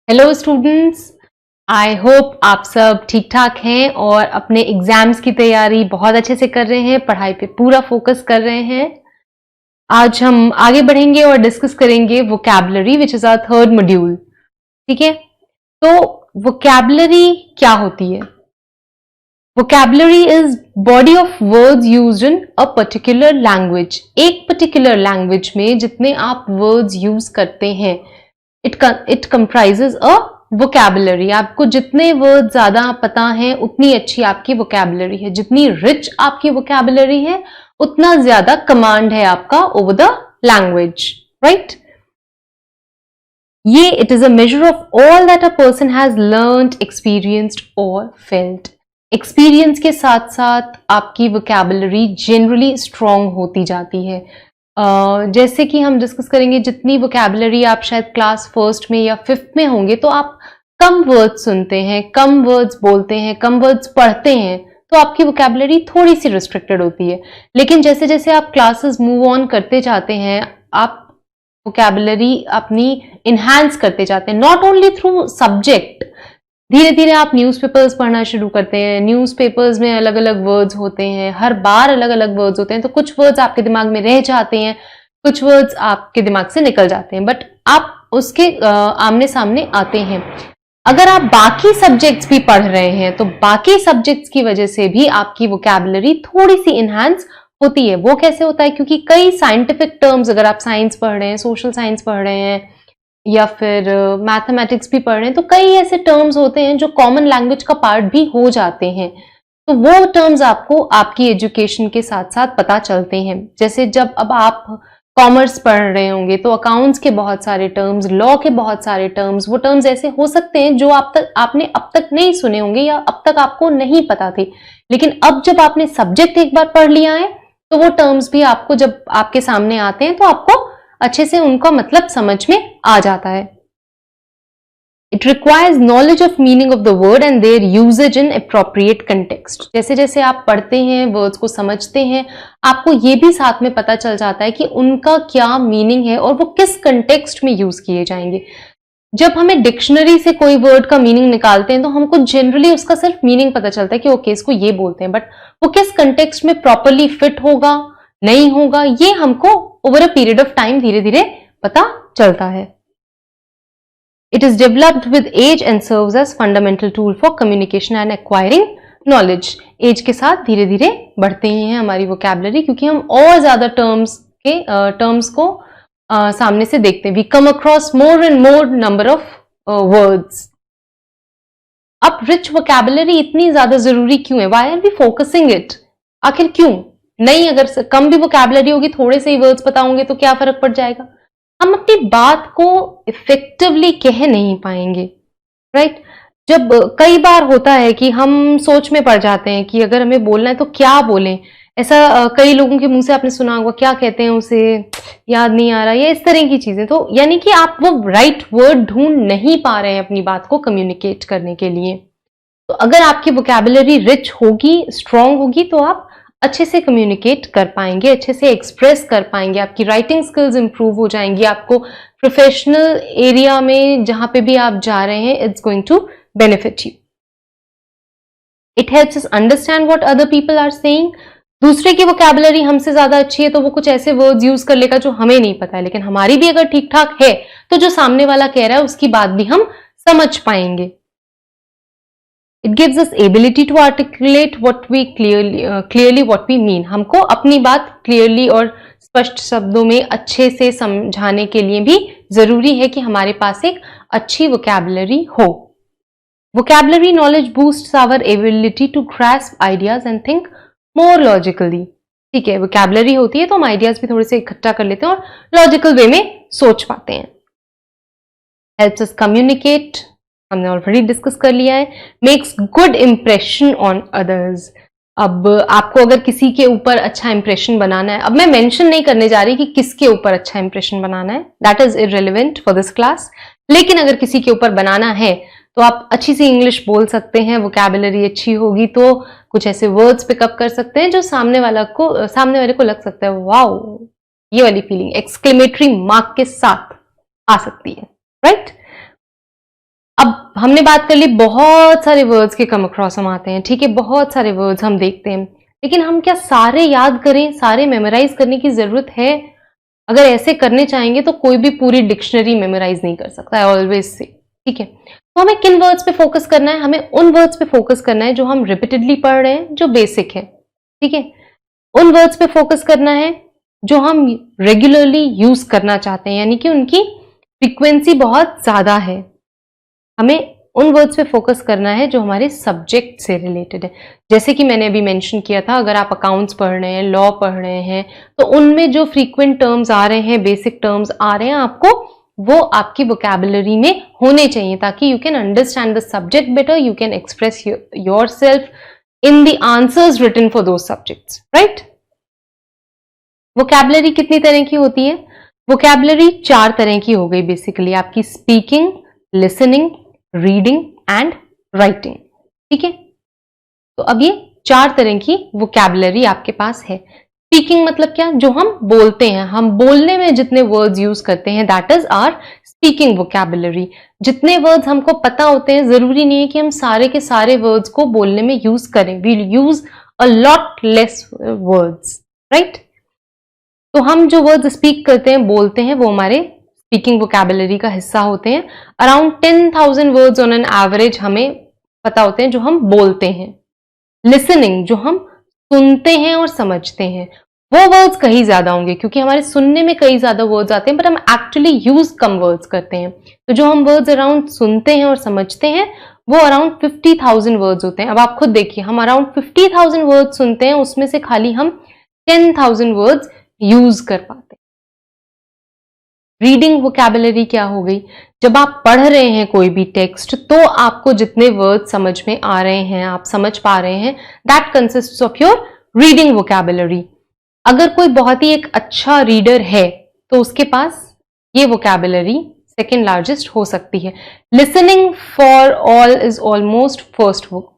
Hello students, I hope आप सब ठीक ठाक हैं और अपने एग्जाम्स की तैयारी बहुत अच्छे से कर रहे हैं, पढ़ाई पे पूरा फोकस कर रहे हैं। आज हम आगे बढ़ेंगे और डिस्कस करेंगे vocabulary which is our third module. ठीक है, तो वोकैबुलरी क्या होती है? Vocabulary is body of words used in a particular language. एक पर्टिकुलर लैंग्वेज में जितने आप वर्ड्स यूज करते हैं, इट कंप्राइजेज अ वोकैबुलरी। आपको जितने वर्ड ज्यादा पता हैं उतनी अच्छी आपकी वोकैबुलरी है, जितनी रिच आपकी वोकैबुलरी है उतना ज्यादा कमांड है आपका ओवर द लैंग्वेज, राइट? ये it is a measure of all that a person has learned, experienced और फेल्ट। एक्सपीरियंस के साथ साथ आपकी वोकैबुलरी जनरली स्ट्रांग होती जाती है। जैसे कि हम डिस्कस करेंगे, जितनी वोकैबुलरी आप शायद क्लास फर्स्ट में या फिफ्थ में होंगे तो आप कम वर्ड्स सुनते हैं, कम वर्ड्स बोलते हैं, कम वर्ड्स पढ़ते हैं, तो आपकी वोकैबुलरी थोड़ी सी रिस्ट्रिक्टेड होती है। लेकिन जैसे जैसे आप क्लासेस मूव ऑन करते जाते हैं, आप वोकैबुलरी अपनी इनहैंस करते जाते हैं, नॉट ओनली थ्रू सब्जेक्ट। धीरे धीरे आप न्यूज़पेपर्स पढ़ना शुरू करते हैं। न्यूज़पेपर्स में अलग अलग वर्ड्स होते हैं, हर बार अलग अलग वर्ड्स होते हैं, तो कुछ वर्ड्स आपके दिमाग में रह जाते हैं, कुछ वर्ड्स आपके दिमाग से निकल जाते हैं, बट आप उसके आमने सामने आते हैं। अगर आप बाकी सब्जेक्ट्स भी पढ़ रहे हैं तो बाकी सब्जेक्ट्स की वजह से भी आपकी वोकैबुलरी थोड़ी सी इनहैंस होती है। वो कैसे होता है? क्योंकि कई साइंटिफिक टर्म्स, अगर आप साइंस पढ़ रहे हैं, सोशल साइंस पढ़ रहे हैं या फिर मैथमेटिक्स भी पढ़ रहे हैं, तो कई ऐसे टर्म्स होते हैं जो कॉमन लैंग्वेज का पार्ट भी हो जाते हैं। तो वो टर्म्स आपको आपकी एजुकेशन के साथ साथ पता चलते हैं। जैसे जब अब आप कॉमर्स पढ़ रहे होंगे तो अकाउंट्स के बहुत सारे टर्म्स, लॉ के बहुत सारे टर्म्स, वो टर्म्स ऐसे हो सकते हैं जो आपने अब तक नहीं सुने होंगे या अब तक आपको नहीं पता थे। लेकिन अब जब आपने सब्जेक्ट एक बार पढ़ लिया है तो वो टर्म्स भी आपको जब आपके सामने आते हैं तो आपको अच्छे से उनका मतलब समझ में आ जाता है। It requires knowledge of meaning of the word and their usage in appropriate context. जैसे जैसे आप पढ़ते हैं, वर्ड्स को समझते हैं, आपको ये भी साथ में पता चल जाता है कि उनका क्या मीनिंग है और वो किस कंटेक्स्ट में यूज किए जाएंगे। जब हमें डिक्शनरी से कोई वर्ड का मीनिंग निकालते हैं तो हमको जनरली उसका सिर्फ मीनिंग पता चलता है कि ओके इसको ये बोलते हैं, बट वो किस कंटेक्स्ट में प्रॉपरली फिट होगा, नहीं होगा, ये हमको over a period of time धीरे धीरे पता चलता है। It is developed with age and serves as fundamental tool for communication and acquiring knowledge. Age के साथ धीरे धीरे बढ़ते ही हैं हमारी वोकैबुलरी, क्योंकि हम और ज्यादा टर्म्स को सामने से देखते हैं। We come across more and more number of words. अब रिच वोकैबुलरी इतनी ज्यादा जरूरी क्यों है? Why are we focusing it? आखिर क्यों नहीं? अगर कम भी वोकैबुलरी होगी, थोड़े से ही वर्ड्स पता होंगे तो क्या फर्क पड़ जाएगा? हम अपनी बात को इफेक्टिवली कह नहीं पाएंगे, राइट? जब कई बार होता है कि हम सोच में पड़ जाते हैं कि अगर हमें बोलना है तो क्या बोलें। ऐसा कई लोगों के मुंह से आपने सुना होगा, क्या कहते हैं उसे, याद नहीं आ रहा, या इस तरह की चीजें। तो यानी कि आप वो राइट वर्ड ढूंढ नहीं पा रहे हैं अपनी बात को कम्युनिकेट करने के लिए। तो अगर आपकी वोकैबुलरी रिच होगी, स्ट्रांग होगी, तो आप अच्छे से कम्युनिकेट कर पाएंगे, अच्छे से एक्सप्रेस कर पाएंगे, आपकी राइटिंग स्किल्स इंप्रूव हो जाएंगी। आपको प्रोफेशनल एरिया में जहां पे भी आप जा रहे हैं, it's going to benefit you. It helps us understand what other people are saying. दूसरे की वोकैबुलरी हमसे ज्यादा अच्छी है तो वो कुछ ऐसे वर्ड्स यूज कर लेगा जो हमें नहीं पता है, लेकिन हमारी भी अगर ठीक ठाक है तो जो सामने वाला कह रहा है उसकी बात भी हम समझ पाएंगे। It gives us ability to articulate what we clearly what we mean. हमको अपनी बात क्लियरली और स्पष्ट शब्दों में अच्छे से समझाने के लिए भी जरूरी है कि हमारे पास एक अच्छी वोकैबुलरी हो। Vocabulary knowledge boosts our ability to grasp ideas and think more logically. ठीक है, वोकैबुलरी होती है तो हम आइडियाज भी थोड़े से इकट्ठा कर लेते हैं और लॉजिकल वे में सोच पाते हैं। हेल्प्स अस कम्युनिकेट, हमने ऑलरेडी डिस्कस कर लिया है। Makes good impression on others. अब आपको अगर किसी के ऊपर अच्छा इंप्रेशन बनाना है, अब मैं मेंशन नहीं करने जा रही कि किसके ऊपर अच्छा इंप्रेशन बनाना है, that is irrelevant for this class, लेकिन अगर किसी के ऊपर बनाना है तो आप अच्छी सी इंग्लिश बोल सकते हैं। वोकैबुलरी अच्छी होगी तो कुछ ऐसे वर्ड्स पिकअप कर सकते हैं जो सामने वाले को लग सकता है वाओ, ये वाली फीलिंग एक्सक्लेमेटरी मार्क के साथ आ सकती है, राइट? हमने बात कर ली, बहुत सारे वर्ड्स के कम अक्रॉस हम आते हैं, ठीक है, बहुत सारे वर्ड्स हम देखते हैं, लेकिन हम क्या सारे याद करें, सारे मेमोराइज करने की जरूरत है? अगर ऐसे करने चाहेंगे तो कोई भी पूरी डिक्शनरी मेमोराइज नहीं कर सकता, आई ऑलवेज से, ठीक है। तो हमें किन वर्ड्स पे फोकस करना है? हमें उन वर्ड्स पे फोकस करना है जो हम रिपीटेडली पढ़ रहे हैं, जो बेसिक है, ठीक है। उन वर्ड्स पे फोकस करना है जो हम रेगुलरली यूज करना चाहते हैं, यानी कि उनकी फ्रीक्वेंसी बहुत ज्यादा है। हमें उन वर्ड्स पे फोकस करना है जो हमारे सब्जेक्ट से रिलेटेड है। जैसे कि मैंने अभी मेंशन किया था, अगर आप अकाउंट्स पढ़ रहे हैं, लॉ पढ़ रहे हैं, तो उनमें जो फ्रीक्वेंट टर्म्स आ रहे हैं, बेसिक टर्म्स आ रहे हैं, आपको वो आपकी वोकैबुलरी में होने चाहिए, ताकि you can understand the subject better, you can express yourself in the answers written for those subjects, right. Vocabulary कितनी तरह की होती है? वोकैबुलरी 4 तरह की हो गई बेसिकली, आपकी speaking, listening, reading and writing, ठीक है। तो अब ये 4 तरह की वोकैबुलरी आपके पास है। स्पीकिंग मतलब क्या? जो हम बोलते हैं, हम बोलने में जितने वर्ड्स यूज करते हैं, that is our speaking vocabulary. जितने वर्ड्स हमको पता होते हैं, जरूरी नहीं है कि हम सारे के सारे वर्ड्स को बोलने में यूज करें, we use a lot less words, right. तो हम जो वर्ड्स स्पीक करते हैं, बोलते हैं, वो हमारे स्पीकिंग वोकैबुलरी का हिस्सा होते हैं। Around 10,000 words on an average हमें पता होते हैं जो हम बोलते हैं। लिसनिंग, जो हम सुनते हैं और समझते हैं, वो वर्ड्स कहीं ज्यादा होंगे, क्योंकि हमारे सुनने में कई ज्यादा वर्ड्स आते हैं, बट हम एक्चुअली यूज कम वर्ड्स करते हैं। तो जो हम वर्ड्स अराउंड सुनते हैं और समझते हैं, वो अराउंड 50,000 वर्ड्स होते हैं। अब आप खुद देखिए, हम अराउंड 50,000 वर्ड्स सुनते हैं, उसमें से खाली हम 10,000 वर्ड्स यूज कर पाते हैं। रीडिंग वोकैबुलरी क्या हो गई? जब आप पढ़ रहे हैं कोई भी टेक्स्ट, तो आपको जितने वर्ड समझ में आ रहे हैं, आप समझ पा रहे हैं, that consists of your reading vocabulary. अगर कोई बहुत ही एक अच्छा रीडर है, तो उसके पास ये वोकैबुलरी सेकेंड लार्जेस्ट हो सकती है। Listening for all is almost first book,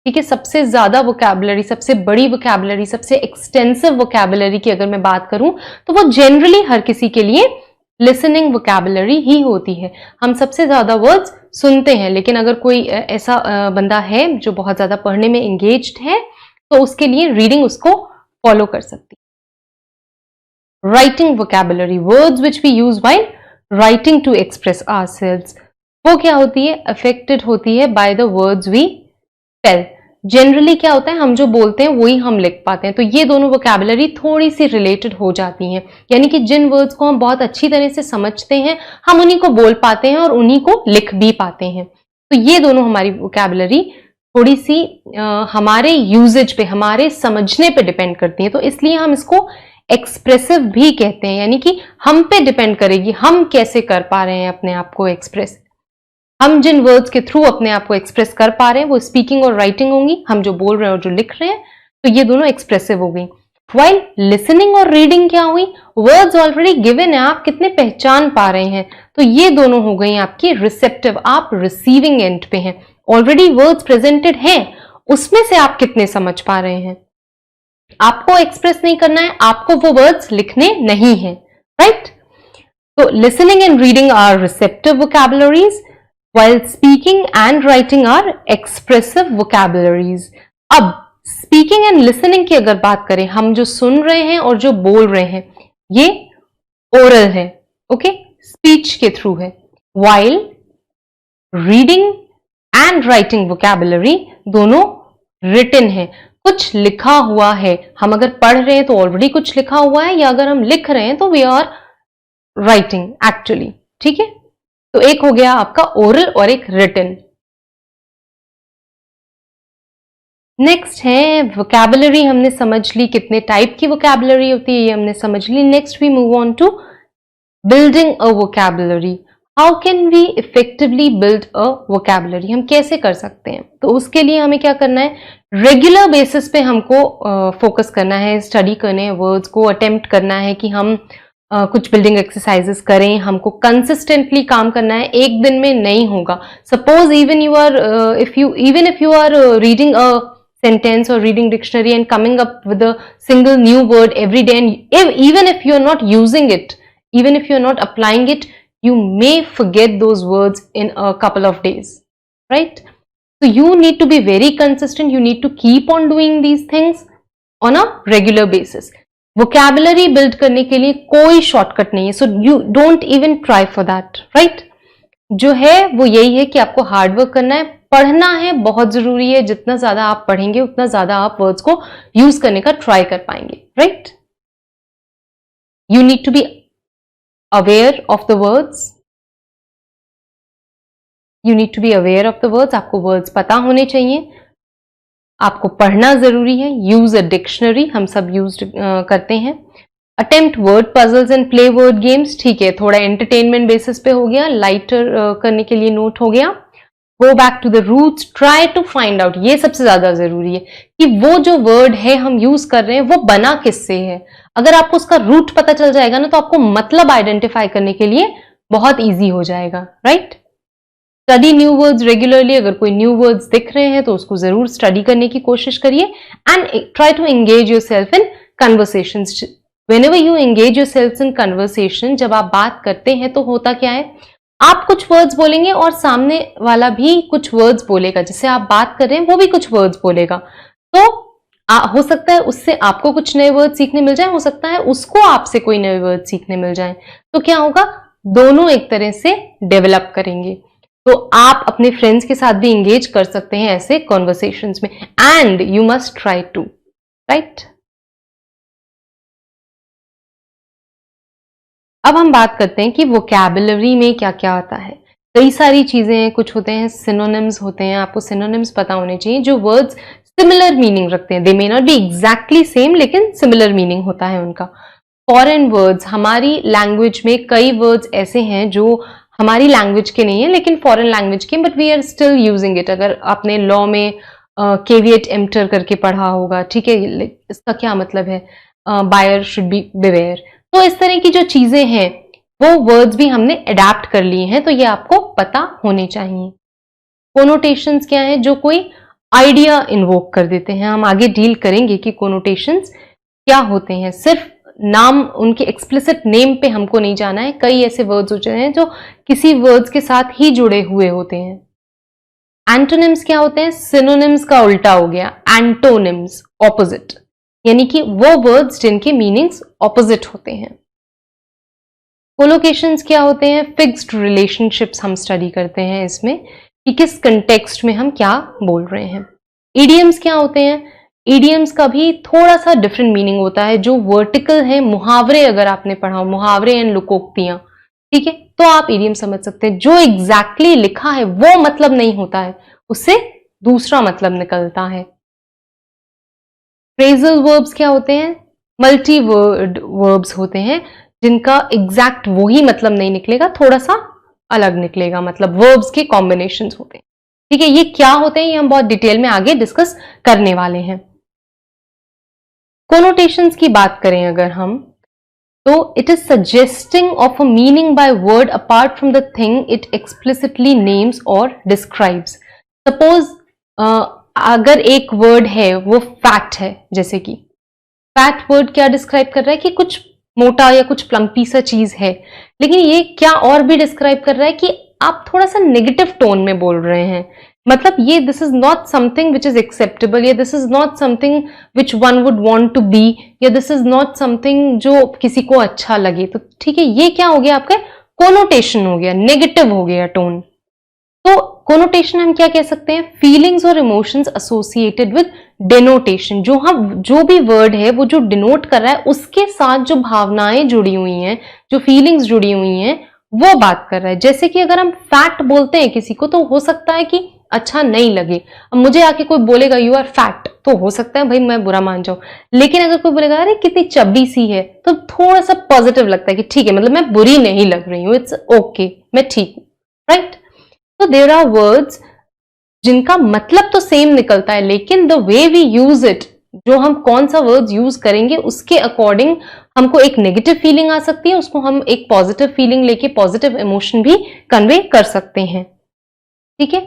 ठीक है। सबसे ज्यादा वोकैबुलरी, सबसे बड़ी वोकैबुलरी, सबसे एक्सटेंसिव वोकैबुलरी की अगर मैं बात करूं, तो वो जनरली हर किसी के लिए लिसनिंग वोकैबुलरी ही होती है। हम सबसे ज्यादा वर्ड्स सुनते हैं, लेकिन अगर कोई ऐसा बंदा है जो बहुत ज्यादा पढ़ने में एंगेज्ड है, तो उसके लिए रीडिंग उसको फॉलो कर सकती है। Writing vocabulary, words which we use while writing to express ourselves, वो क्या होती है? अफेक्टेड होती है by the words we tell. Generally क्या होता है, हम जो बोलते हैं वही हम लिख पाते हैं। तो ये दोनों वोकैबुलरी थोड़ी सी रिलेटेड हो जाती हैं, यानी कि जिन वर्ड्स को हम बहुत अच्छी तरह से समझते हैं, हम उन्हीं को बोल पाते हैं और उन्हीं को लिख भी पाते हैं। तो ये दोनों हमारी वोकैबुलरी थोड़ी सी हमारे यूजेज पे, हमारे समझने पे डिपेंड करती है। तो इसलिए हम इसको एक्सप्रेसिव भी कहते हैं, यानी कि हम पे डिपेंड करेगी, हम कैसे कर पा रहे हैं अपने आप को एक्सप्रेस। हम जिन वर्ड्स के थ्रू अपने आप को एक्सप्रेस कर पा रहे हैं, वो स्पीकिंग और राइटिंग होंगी। हम जो बोल रहे हैं और जो लिख रहे हैं, तो ये दोनों एक्सप्रेसिव हो गई। वाइल लिसनिंग और रीडिंग क्या हुई? वर्ड्स ऑलरेडी गिवन है, आप कितने पहचान पा रहे हैं, तो ये दोनों हो गई आपकी रिसेप्टिव, आप रिसीविंग एंड पे हैं। ऑलरेडी वर्ड्स प्रेजेंटेड हैं, उसमें से आप कितने समझ पा रहे हैं। आपको एक्सप्रेस नहीं करना है, आपको वो वर्ड्स लिखने नहीं है, राइट। तो listening and reading are receptive vocabularies, while speaking and writing are expressive vocabularies। अब speaking and listening की अगर बात करें, हम जो सुन रहे हैं और जो बोल रहे हैं, ये oral है, ओके, speech के थ्रू है। while reading and writing vocabulary दोनों written है, कुछ लिखा हुआ है। हम अगर पढ़ रहे हैं तो ऑलरेडी कुछ लिखा हुआ है, या अगर हम लिख रहे हैं तो we are writing actually, ठीक है। तो एक हो गया आपका ओरल और एक रिटन। नेक्स्ट है वोकैबुलरी, हमने समझ ली कितने टाइप की वोकैबुलरी होती है, ये हमने समझ ली। Next we move on to building a vocabulary. How can we effectively build a vocabulary? हम कैसे कर सकते हैं? तो उसके लिए हमें क्या करना है? रेगुलर बेसिस पे हमको फोकस करना है, स्टडी करने हैं वर्ड्स को, अटेम्प्ट करना है कि हम कुछ बिल्डिंग एक्सरसाइजेस करें। हमको कंसिस्टेंटली काम करना है, एक दिन में नहीं होगा। Suppose even you are if you are reading a sentence or reading dictionary and coming up with a single new word every day, and even if you are not using it, even if you are not applying it, you may forget those words in a couple of days, right? So you need to be very consistent. You need to keep on doing these things on a regular basis. Vocabulary build करने के लिए कोई shortcut नहीं है, so you don't even try for that, right? जो है वो यही है कि आपको हार्ड वर्क करना है, पढ़ना है, बहुत जरूरी है. जितना ज्यादा आप पढ़ेंगे उतना ज्यादा आप वर्ड्स को यूज करने का ट्राई कर पाएंगे, right? You need to be aware of the words. You need to be aware of the words. आपको वर्ड्स पता होने चाहिए, आपको पढ़ना जरूरी है. यूज अ डिक्शनरी, हम सब यूज करते हैं. Attempt word puzzles and play word games, ठीक है, थोड़ा एंटरटेनमेंट बेसिस पे हो गया, लाइटर करने के लिए नोट हो गया. Go back to the roots, try to find out, ये सबसे ज्यादा जरूरी है कि वो जो वर्ड है हम यूज कर रहे हैं वो बना किससे है. अगर आपको उसका रूट पता चल जाएगा ना, तो आपको मतलब आइडेंटिफाई करने के लिए बहुत ईजी हो जाएगा, right? Study new words regularly. अगर कोई न्यू वर्ड्स दिख रहे हैं तो उसको जरूर स्टडी करने की कोशिश करिए. And try to engage yourself in conversations. Whenever you engage yourselves in conversation, जब आप बात करते हैं तो होता क्या है, आप कुछ वर्ड्स बोलेंगे और सामने वाला भी कुछ वर्ड्स बोलेगा. जिससे आप बात कर रहे हैं वो भी कुछ वर्ड्स बोलेगा. तो हो सकता है उससे आपको कुछ नए वर्ड सीखने मिल जाए, हो सकता है उसको आपसे कोई नए वर्ड सीखने मिल जाए. तो क्या होगा, दोनों एक तरह से डेवलप करेंगे. तो आप अपने फ्रेंड्स के साथ भी एंगेज कर सकते हैं ऐसे कॉन्वर्सेशंस में. And you must try to, right? अब हम बात करते हैं कि वोकैबुलरी में क्या क्या आता है. कई सारी चीजें हैं. कुछ होते हैं सिनोनिम्स होते हैं. आपको सिनोनिम्स पता होने चाहिए जो वर्ड्स सिमिलर मीनिंग रखते हैं. They may not be exactly same, लेकिन सिमिलर मीनिंग होता है उनका. फॉरेन वर्ड्स, हमारी लैंग्वेज में कई वर्ड्स ऐसे हैं जो हमारी लैंग्वेज के नहीं है लेकिन फॉरेन लैंग्वेज के, but we are still using it. अगर आपने लॉ में केविएट एम्प्टर करके पढ़ा होगा, ठीक है, इसका क्या मतलब है, बायर शुड बी बिवेयर. तो इस तरह की जो चीजें हैं वो वर्ड्स भी हमने अडेप्ट कर लिए हैं, तो ये आपको पता होने चाहिए. कोनोटेशंस क्या है, जो कोई आइडिया इन्वोक कर देते हैं. हम आगे डील करेंगे कि कोनोटेशंस क्या होते हैं. सिर्फ नाम, उनके एक्सप्लिसिट नेम पे हमको नहीं जाना है. कई ऐसे वर्ड्स होते हैं जो किसी वर्ड्स के साथ ही जुड़े हुए होते हैं. एंटोनिम्स क्या होते हैं, सिनोनिम्स का उल्टा हो गया, एंटोनिम्स, ऑपोजिट, यानी कि वो वर्ड्स जिनके मीनिंग्स ऑपोजिट होते हैं. कोलोकेशंस क्या होते हैं, फिक्स्ड रिलेशनशिप्स हम स्टडी करते हैं इसमें कि किस कंटेक्स्ट में हम क्या बोल रहे हैं. इडियम्स क्या होते हैं, इडियम्स का भी थोड़ा सा डिफरेंट मीनिंग होता है. जो वर्टिकल है, मुहावरे, अगर आपने पढ़ा हो, मुहावरे एंड लोकोक्तियां, ठीक है, तो आप इडियम समझ सकते हैं. जो एग्जैक्टली लिखा है वो मतलब नहीं होता है, उससे दूसरा मतलब निकलता है. फ्रेजल वर्ब्स क्या होते हैं, मल्टी वर्ड वर्ब्स होते हैं जिनका एग्जैक्ट वही मतलब नहीं निकलेगा, थोड़ा सा अलग निकलेगा, मतलब वर्ब्स के कॉम्बिनेशंस होते हैं. ठीक है, ये क्या होते हैं ये हम बहुत डिटेल में आगे डिस्कस करने वाले हैं. कोनोटेशंस की बात करें अगर हम, तो it is suggesting of a meaning by word apart from the thing it explicitly names और डिस्क्राइब्स. सपोज अगर एक वर्ड है वो फैट है, जैसे कि फैट वर्ड क्या डिस्क्राइब कर रहा है कि कुछ मोटा या कुछ प्लम्पी सा चीज है, लेकिन ये क्या और भी डिस्क्राइब कर रहा है कि आप थोड़ा सा नेगेटिव टोन में बोल रहे हैं. मतलब ये this is not something which is acceptable, या this is not something which one would want to be, या दिस इज नॉट समथिंग जो किसी को अच्छा लगे. तो ठीक है, ये क्या हो गया, आपका कोनोटेशन हो गया, नेगेटिव हो गया टोन. तो कोनोटेशन हम क्या कह सकते हैं, फीलिंग्स और इमोशंस एसोसिएटेड विद डिनोटेशन. जो भी वर्ड है वो जो डिनोट कर रहा है उसके साथ जो भावनाएं जुड़ी हुई हैं, जो फीलिंग्स जुड़ी हुई हैं, वो बात कर रहा है. जैसे कि अगर हम फैट बोलते हैं किसी को तो हो सकता है कि अच्छा नहीं लगे. अब मुझे आके कोई बोलेगा यू आर फैट, तो हो सकता है भाई मैं बुरा मान जाऊं. लेकिन अगर कोई बोलेगा अरे कितनी चब्बी सी है, तो थोड़ा सा पॉजिटिव लगता है कि ठीक है, मतलब मैं बुरी नहीं लग रही हूं, इट्स ओके, मैं ठीक हूं, राइट. तो देयर आर वर्ड्स जिनका मतलब तो सेम निकलता है, लेकिन the way we use it, जो हम कौन सा वर्ड्स यूज करेंगे उसके अकॉर्डिंग हमको एक नेगेटिव फीलिंग आ सकती है, उसको हम एक पॉजिटिव फीलिंग लेके पॉजिटिव इमोशन भी कन्वे कर सकते हैं. ठीक है,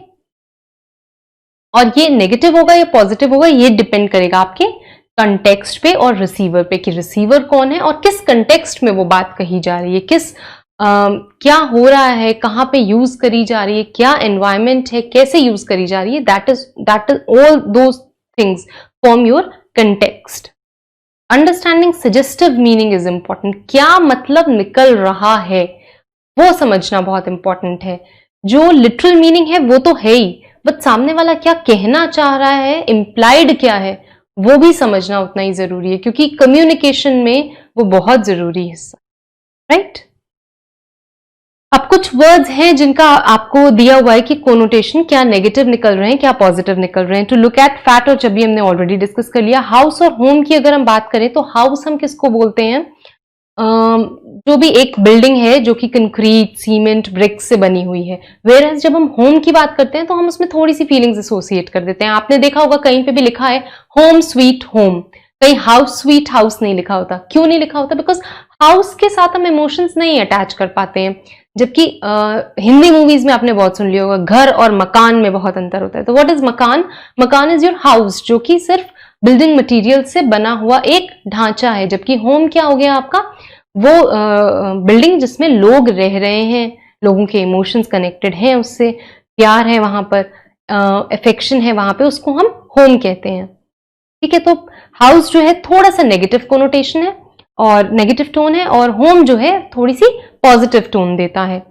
और ये नेगेटिव होगा या पॉजिटिव होगा ये डिपेंड करेगा आपके कंटेक्स्ट पे और रिसीवर पे, कि रिसीवर कौन है और किस कंटेक्स्ट में वो बात कही जा रही है, किस क्या हो रहा है, कहाँ पे यूज करी जा रही है, क्या एनवायरमेंट है, कैसे यूज करी जा रही है, that is all those things form your context. Understanding suggestive meaning is important. क्या मतलब निकल रहा है वो समझना बहुत इंपॉर्टेंट है. जो लिटरल मीनिंग है वो तो है ही, बट सामने वाला क्या कहना चाह रहा है, इम्प्लाइड क्या है, वो भी समझना उतना ही जरूरी है, क्योंकि कम्युनिकेशन में वो बहुत जरूरी हिस्सा, राइट. अब कुछ वर्ड्स हैं जिनका आपको दिया हुआ है कि कोनोटेशन क्या नेगेटिव निकल रहे हैं, क्या पॉजिटिव निकल रहे हैं. टू लुक एट फैट और चबी हमने ऑलरेडी डिस्कस कर लिया. हाउस और होम की अगर हम बात करें तो हाउस हम किसको बोलते हैं, जो भी एक बिल्डिंग है जो कि कंक्रीट, सीमेंट, ब्रिक से बनी हुई है. वेयर जब हम होम की बात करते हैं तो हम उसमें थोड़ी सी फीलिंग्स एसोसिएट कर देते हैं. आपने देखा होगा कहीं पे भी लिखा है होम स्वीट होम, कहीं हाउस स्वीट हाउस नहीं लिखा होता. क्यों नहीं लिखा होता? बिकॉज हाउस के साथ हम इमोशंस नहीं अटैच कर पाते हैं. जबकि हिंदी मूवीज में आपने बहुत सुन लिया होगा घर और मकान में बहुत अंतर होता है. तो व्हाट इज मकान? मकान इज योर हाउस, जो कि सिर्फ बिल्डिंग मटेरियल से बना हुआ एक ढांचा है. जबकि होम क्या हो गया आपका, वो बिल्डिंग जिसमें लोग रह रहे हैं, लोगों के इमोशंस कनेक्टेड हैं उससे, प्यार है वहां पर, अफेक्शन है वहां पे, उसको हम होम कहते हैं. ठीक है. तो हाउस जो है थोड़ा सा नेगेटिव कोनोटेशन है और नेगेटिव टोन है, और होम जो है थोड़ी सी पॉजिटिव टोन देता है.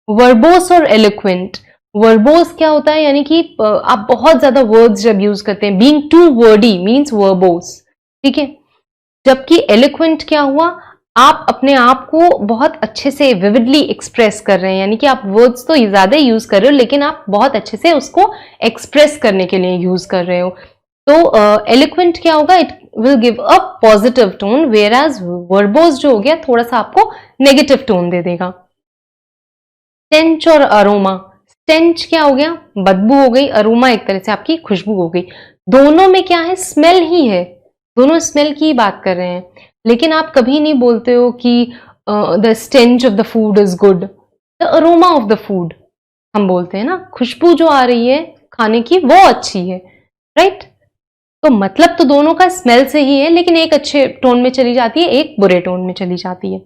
वर्बोस और एलोक्वेंट. वर्बोस क्या होता है, यानी कि आप बहुत ज्यादा वर्ड्स जब यूज करते हैं, being too wordy means verbose. ठीक है. जबकि एलोक्वेंट क्या हुआ, आप अपने आप को बहुत अच्छे से विविडली एक्सप्रेस कर रहे हैं, यानी कि आप वर्ड्स तो ज्यादा यूज कर रहे हो लेकिन आप बहुत अच्छे से उसको एक्सप्रेस करने के लिए यूज कर रहे हो. तो एलोक्वेंट क्या होगा, it will give a positive tone, whereas verbose जो हो गया थोड़ा सा आपको नेगेटिव टोन दे देगा. स्टेंच और अरोमा. स्टेंच क्या हो गया, बदबू हो गई. अरोमा एक तरह से आपकी खुशबू हो गई. दोनों में क्या है, स्मेल ही है. दोनों स्मेल की ही बात कर रहे हैं. लेकिन आप कभी नहीं बोलते हो कि the stench of the food is good, the aroma of the food हम बोलते हैं ना. खुशबू जो आ रही है खाने की वो अच्छी है, राइट. तो मतलब तो दोनों का स्मेल से ही है, लेकिन एक अच्छे टोन में चली जाती है, एक बुरे टोन में चली जाती है.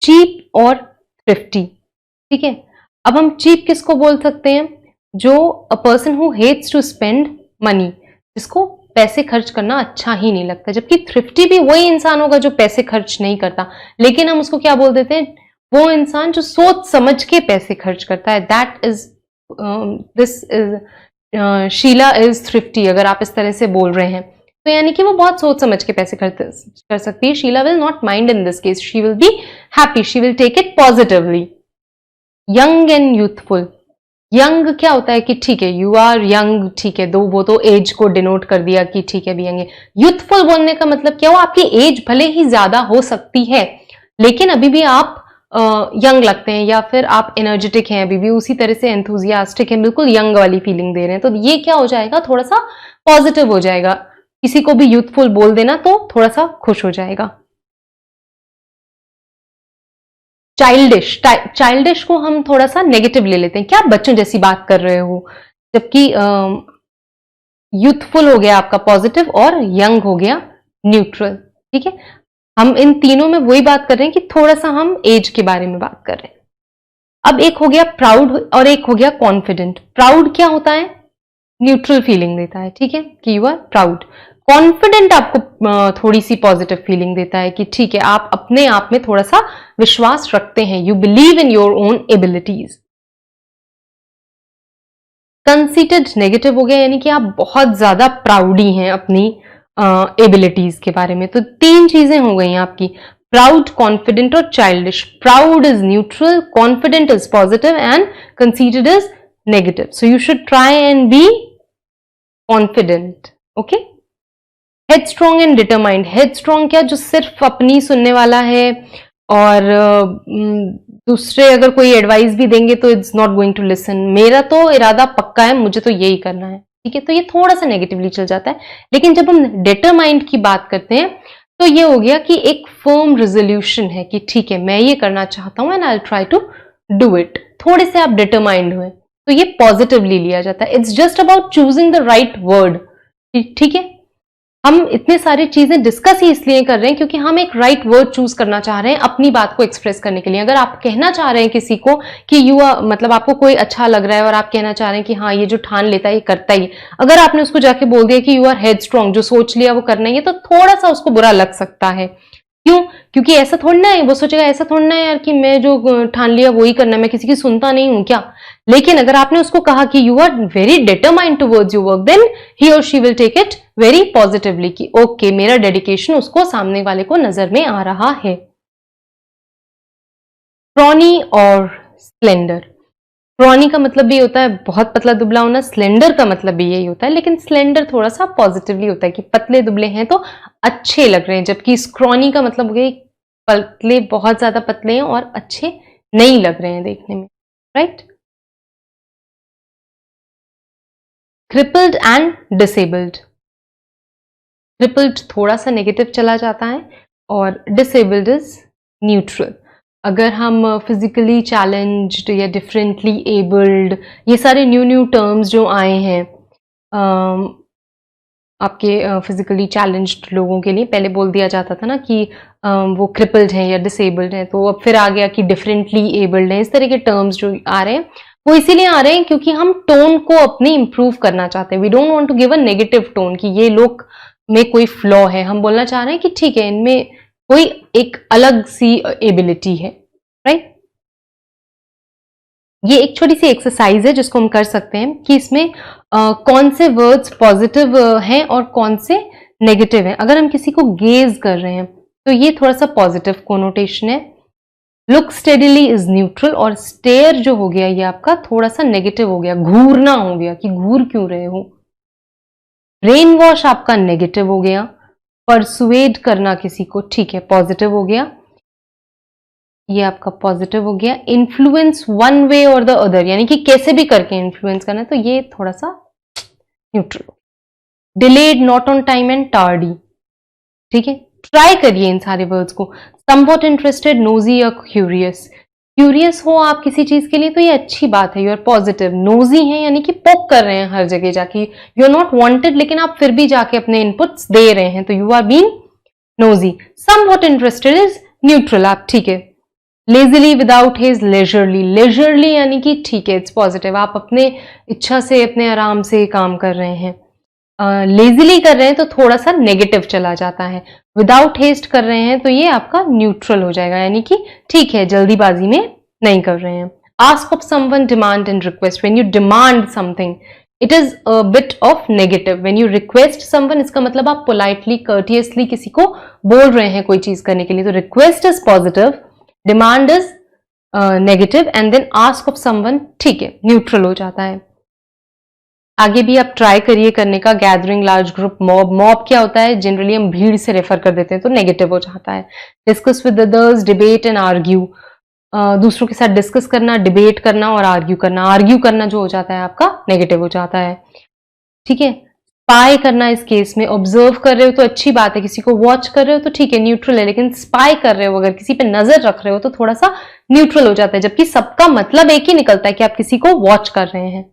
चीप और थ्रिफ्टी. ठीक है. अब हम चीप किसको बोल सकते हैं, जो a person who hates to spend money, जिसको पैसे खर्च करना अच्छा ही नहीं लगता. जबकि थ्रिफ्टी भी वही इंसान होगा जो पैसे खर्च नहीं करता, लेकिन हम उसको क्या बोल देते हैं, वो इंसान जो सोच समझ के पैसे खर्च करता है. That is this is Sheela is thrifty. अगर आप इस तरह से बोल रहे हैं तो यानी कि वो बहुत सोच समझ के पैसे खर्च कर सकती है. Sheela will not mind in this case, she will be happy, she will take it positively. Young and youthful. Young क्या होता है कि ठीक है, यू आर यंग, ठीक है, दो वो तो एज को डिनोट कर दिया कि ठीक है भी यंग है. यूथफुल बोलने का मतलब क्या हुआ, आपकी एज भले ही ज्यादा हो सकती है लेकिन अभी भी आप यंग लगते हैं, या फिर आप एनर्जेटिक हैं, अभी भी उसी तरह से एंथुजियास्टिक हैं, बिल्कुल यंग वाली फीलिंग दे रहे हैं. तो ये क्या हो जाएगा, थोड़ा सा पॉजिटिव हो जाएगा. किसी को भी यूथफुल बोल देना तो थोड़ा सा खुश हो जाएगा. चाइल्डिश. चाइल्डिश को हम थोड़ा सा नेगेटिव ले लेते हैं, क्या बच्चों जैसी बात कर रहे हो. जबकि यूथफुल हो गया आपका पॉजिटिव और यंग हो गया न्यूट्रल. ठीक है. हम इन तीनों में वही बात कर रहे हैं कि थोड़ा सा हम एज के बारे में बात कर रहे हैं. अब एक हो गया प्राउड और एक हो गया कॉन्फिडेंट. प्राउड क्या होता है, न्यूट्रल फीलिंग देता है. ठीक है, कि यू आर प्राउड. कॉन्फिडेंट आपको थोड़ी सी पॉजिटिव फीलिंग देता है कि ठीक है, आप अपने आप में थोड़ा सा विश्वास रखते हैं, you believe in your own abilities. Conceited negative हो गया, यानी कि आप बहुत ज्यादा प्राउडी हैं अपनी एबिलिटीज के बारे में. तो तीन चीजें हो गई आपकी, प्राउड, कॉन्फिडेंट और childish. Proud is neutral, confident is positive and conceited is negative. So you should try and be confident. Okay. Headstrong and determined. Headstrong क्या, जो सिर्फ अपनी सुनने वाला है और दूसरे अगर कोई एडवाइस भी देंगे तो it's not going to listen. मेरा तो इरादा पक्का है, मुझे तो यही करना है. ठीक है. तो ये थोड़ा सा नेगेटिवली चल जाता है. लेकिन जब हम डिटरमाइंड की बात करते हैं तो ये हो गया कि एक फर्म रेजोल्यूशन है कि ठीक है, मैं ये करना चाहता हूं and I will try to do it. थोड़े से आप डिटरमाइंड हुए तो ये पॉजिटिवली लिया जाता है. It's just about choosing the right word. ठीक है. हम इतने सारी चीजें डिस्कस ही इसलिए कर रहे हैं क्योंकि हम एक राइट वर्ड चूज करना चाह रहे हैं अपनी बात को एक्सप्रेस करने के लिए। अगर आप कहना चाह रहे हैं किसी को कि यू आर, मतलब आपको कोई अच्छा लग रहा है और आप कहना चाह रहे हैं कि हाँ ये जो ठान लेता है ये करता ही, अगर आपने उसको जाके बोल दिया कि यू आर हेड स्ट्रॉन्ग, जो सोच लिया वो करना ही है, तो थोड़ा सा उसको बुरा लग सकता है। क्यों? क्योंकि ऐसा थोड़ा है, वो सोचेगा ऐसा थोड़ा है यार कि मैं जो ठान लिया वही करना है, मैं किसी की सुनता नहीं हूं क्या। लेकिन अगर आपने उसको कहा कि you are very determined towards your work, then he और she will take it very positively कि ओके मेरा डेडिकेशन उसको सामने वाले को नजर में आ रहा है। स्क्रॉनी और स्प्लेंडर। स्क्रॉनी का मतलब भी होता है बहुत पतला दुबला होना, स्लेंडर का मतलब भी यही होता है, लेकिन स्लेंडर थोड़ा सा पॉजिटिवली होता है कि पतले दुबले हैं तो अच्छे लग रहे हैं, जबकि स्क्रॉनी का मतलब हो गया पतले बहुत ज्यादा पतले हैं और अच्छे नहीं लग रहे हैं देखने में, right. Crippled and disabled. Crippled थोड़ा सा नेगेटिव चला जाता है और डिसेबल्ड इज न्यूट्रल। अगर हम फिजिकली चैलेंज्ड या डिफरेंटली एबल्ड, ये सारे न्यू टर्म्स जो आए हैं आपके फिजिकली चैलेंज्ड लोगों के लिए, पहले बोल दिया जाता था ना कि वो क्रिपल्ड हैं या डिसेबल्ड हैं, तो अब फिर आ गया कि डिफरेंटली एबल्ड हैं। इस तरह के टर्म्स जो आ रहे हैं वो इसीलिए आ रहे हैं क्योंकि हम टोन को अपनी इंप्रूव करना चाहते हैं। We don't want to give a negative tone कि ये लोग में कोई फ्लॉ है, हम बोलना चाह रहे हैं कि ठीक है इनमें कोई एक अलग सी एबिलिटी है, राइट। ये एक छोटी सी एक्सरसाइज है जिसको हम कर सकते हैं कि इसमें कौन से वर्ड्स पॉजिटिव हैं और कौन से नेगेटिव हैं। अगर हम किसी को गेज कर रहे हैं तो ये थोड़ा सा पॉजिटिव कोनोटेशन है। लुक स्टेडिली इज न्यूट्रल, और स्टेयर जो हो गया ये आपका थोड़ा सा नेगेटिव हो गया, घूरना हो गया कि घूर क्यों रहे हो। ब्रेन वॉश आपका नेगेटिव हो गया। परसुएड करना किसी को, ठीक है, पॉजिटिव हो गया, ये आपका पॉजिटिव हो गया। इन्फ्लुएंस वन वे और द अदर, यानी कि कैसे भी करके इन्फ्लुएंस करना है, तो ये थोड़ा सा neutral. Delayed, not on time and tardy, ठीक है। ट्राई करिए इन सारे वर्ड्स को। समवॉट इंटरेस्टेड, नोजी या क्यूरियस। क्यूरियस हो आप किसी चीज के लिए तो ये अच्छी बात है, यू आर पॉजिटिव। नोजी है यानी कि पोक कर रहे हैं हर जगह जाके, यू आर नॉट वांटेड लेकिन आप फिर भी जाके अपने इनपुट्स दे रहे हैं, तो you are being nosy. Somewhat interested is neutral, आप ठीक है। Lazily without his, leisurely. Leisurely यानी कि ठीक है, इट्स पॉजिटिव, आप अपने इच्छा से अपने आराम से काम कर रहे हैं। लेजिली कर रहे हैं तो थोड़ा सा नेगेटिव चला जाता है। विदाउट हेस्ट कर रहे हैं तो ये आपका न्यूट्रल हो जाएगा, यानी कि ठीक है, जल्दीबाजी में नहीं कर रहे हैं। Ask of someone, demand and request. When you demand something it is a bit of negative. When you request someone, इसका मतलब आप पोलाइटली कर्टियसली किसी को बोल रहे हैं कोई चीज करने के लिए, तो request is positive, demand is negative, and then ask of someone ठीक है, न्यूट्रल हो जाता है। आगे भी आप ट्राई करिए करने का। Gathering, large group, mob. Mob क्या होता है, जनरली हम भीड़ से रेफर कर देते हैं तो नेगेटिव हो जाता है। Discuss with others, debate and argue. दूसरों के साथ डिस्कस करना, डिबेट करना और आर्ग्यू करना। आर्ग्यू करना जो हो जाता है आपका नेगेटिव हो जाता है, ठीक है। स्पाई करना, इस केस में ऑब्जर्व कर रहे हो तो अच्छी बात है, किसी को वॉच कर रहे हो तो ठीक है, न्यूट्रल है, लेकिन स्पाई कर रहे हो, अगर किसी पे नजर रख रहे हो तो थोड़ा सा न्यूट्रल हो जाता है, जबकि सबका मतलब एक ही निकलता है कि आप किसी को वॉच कर रहे हैं।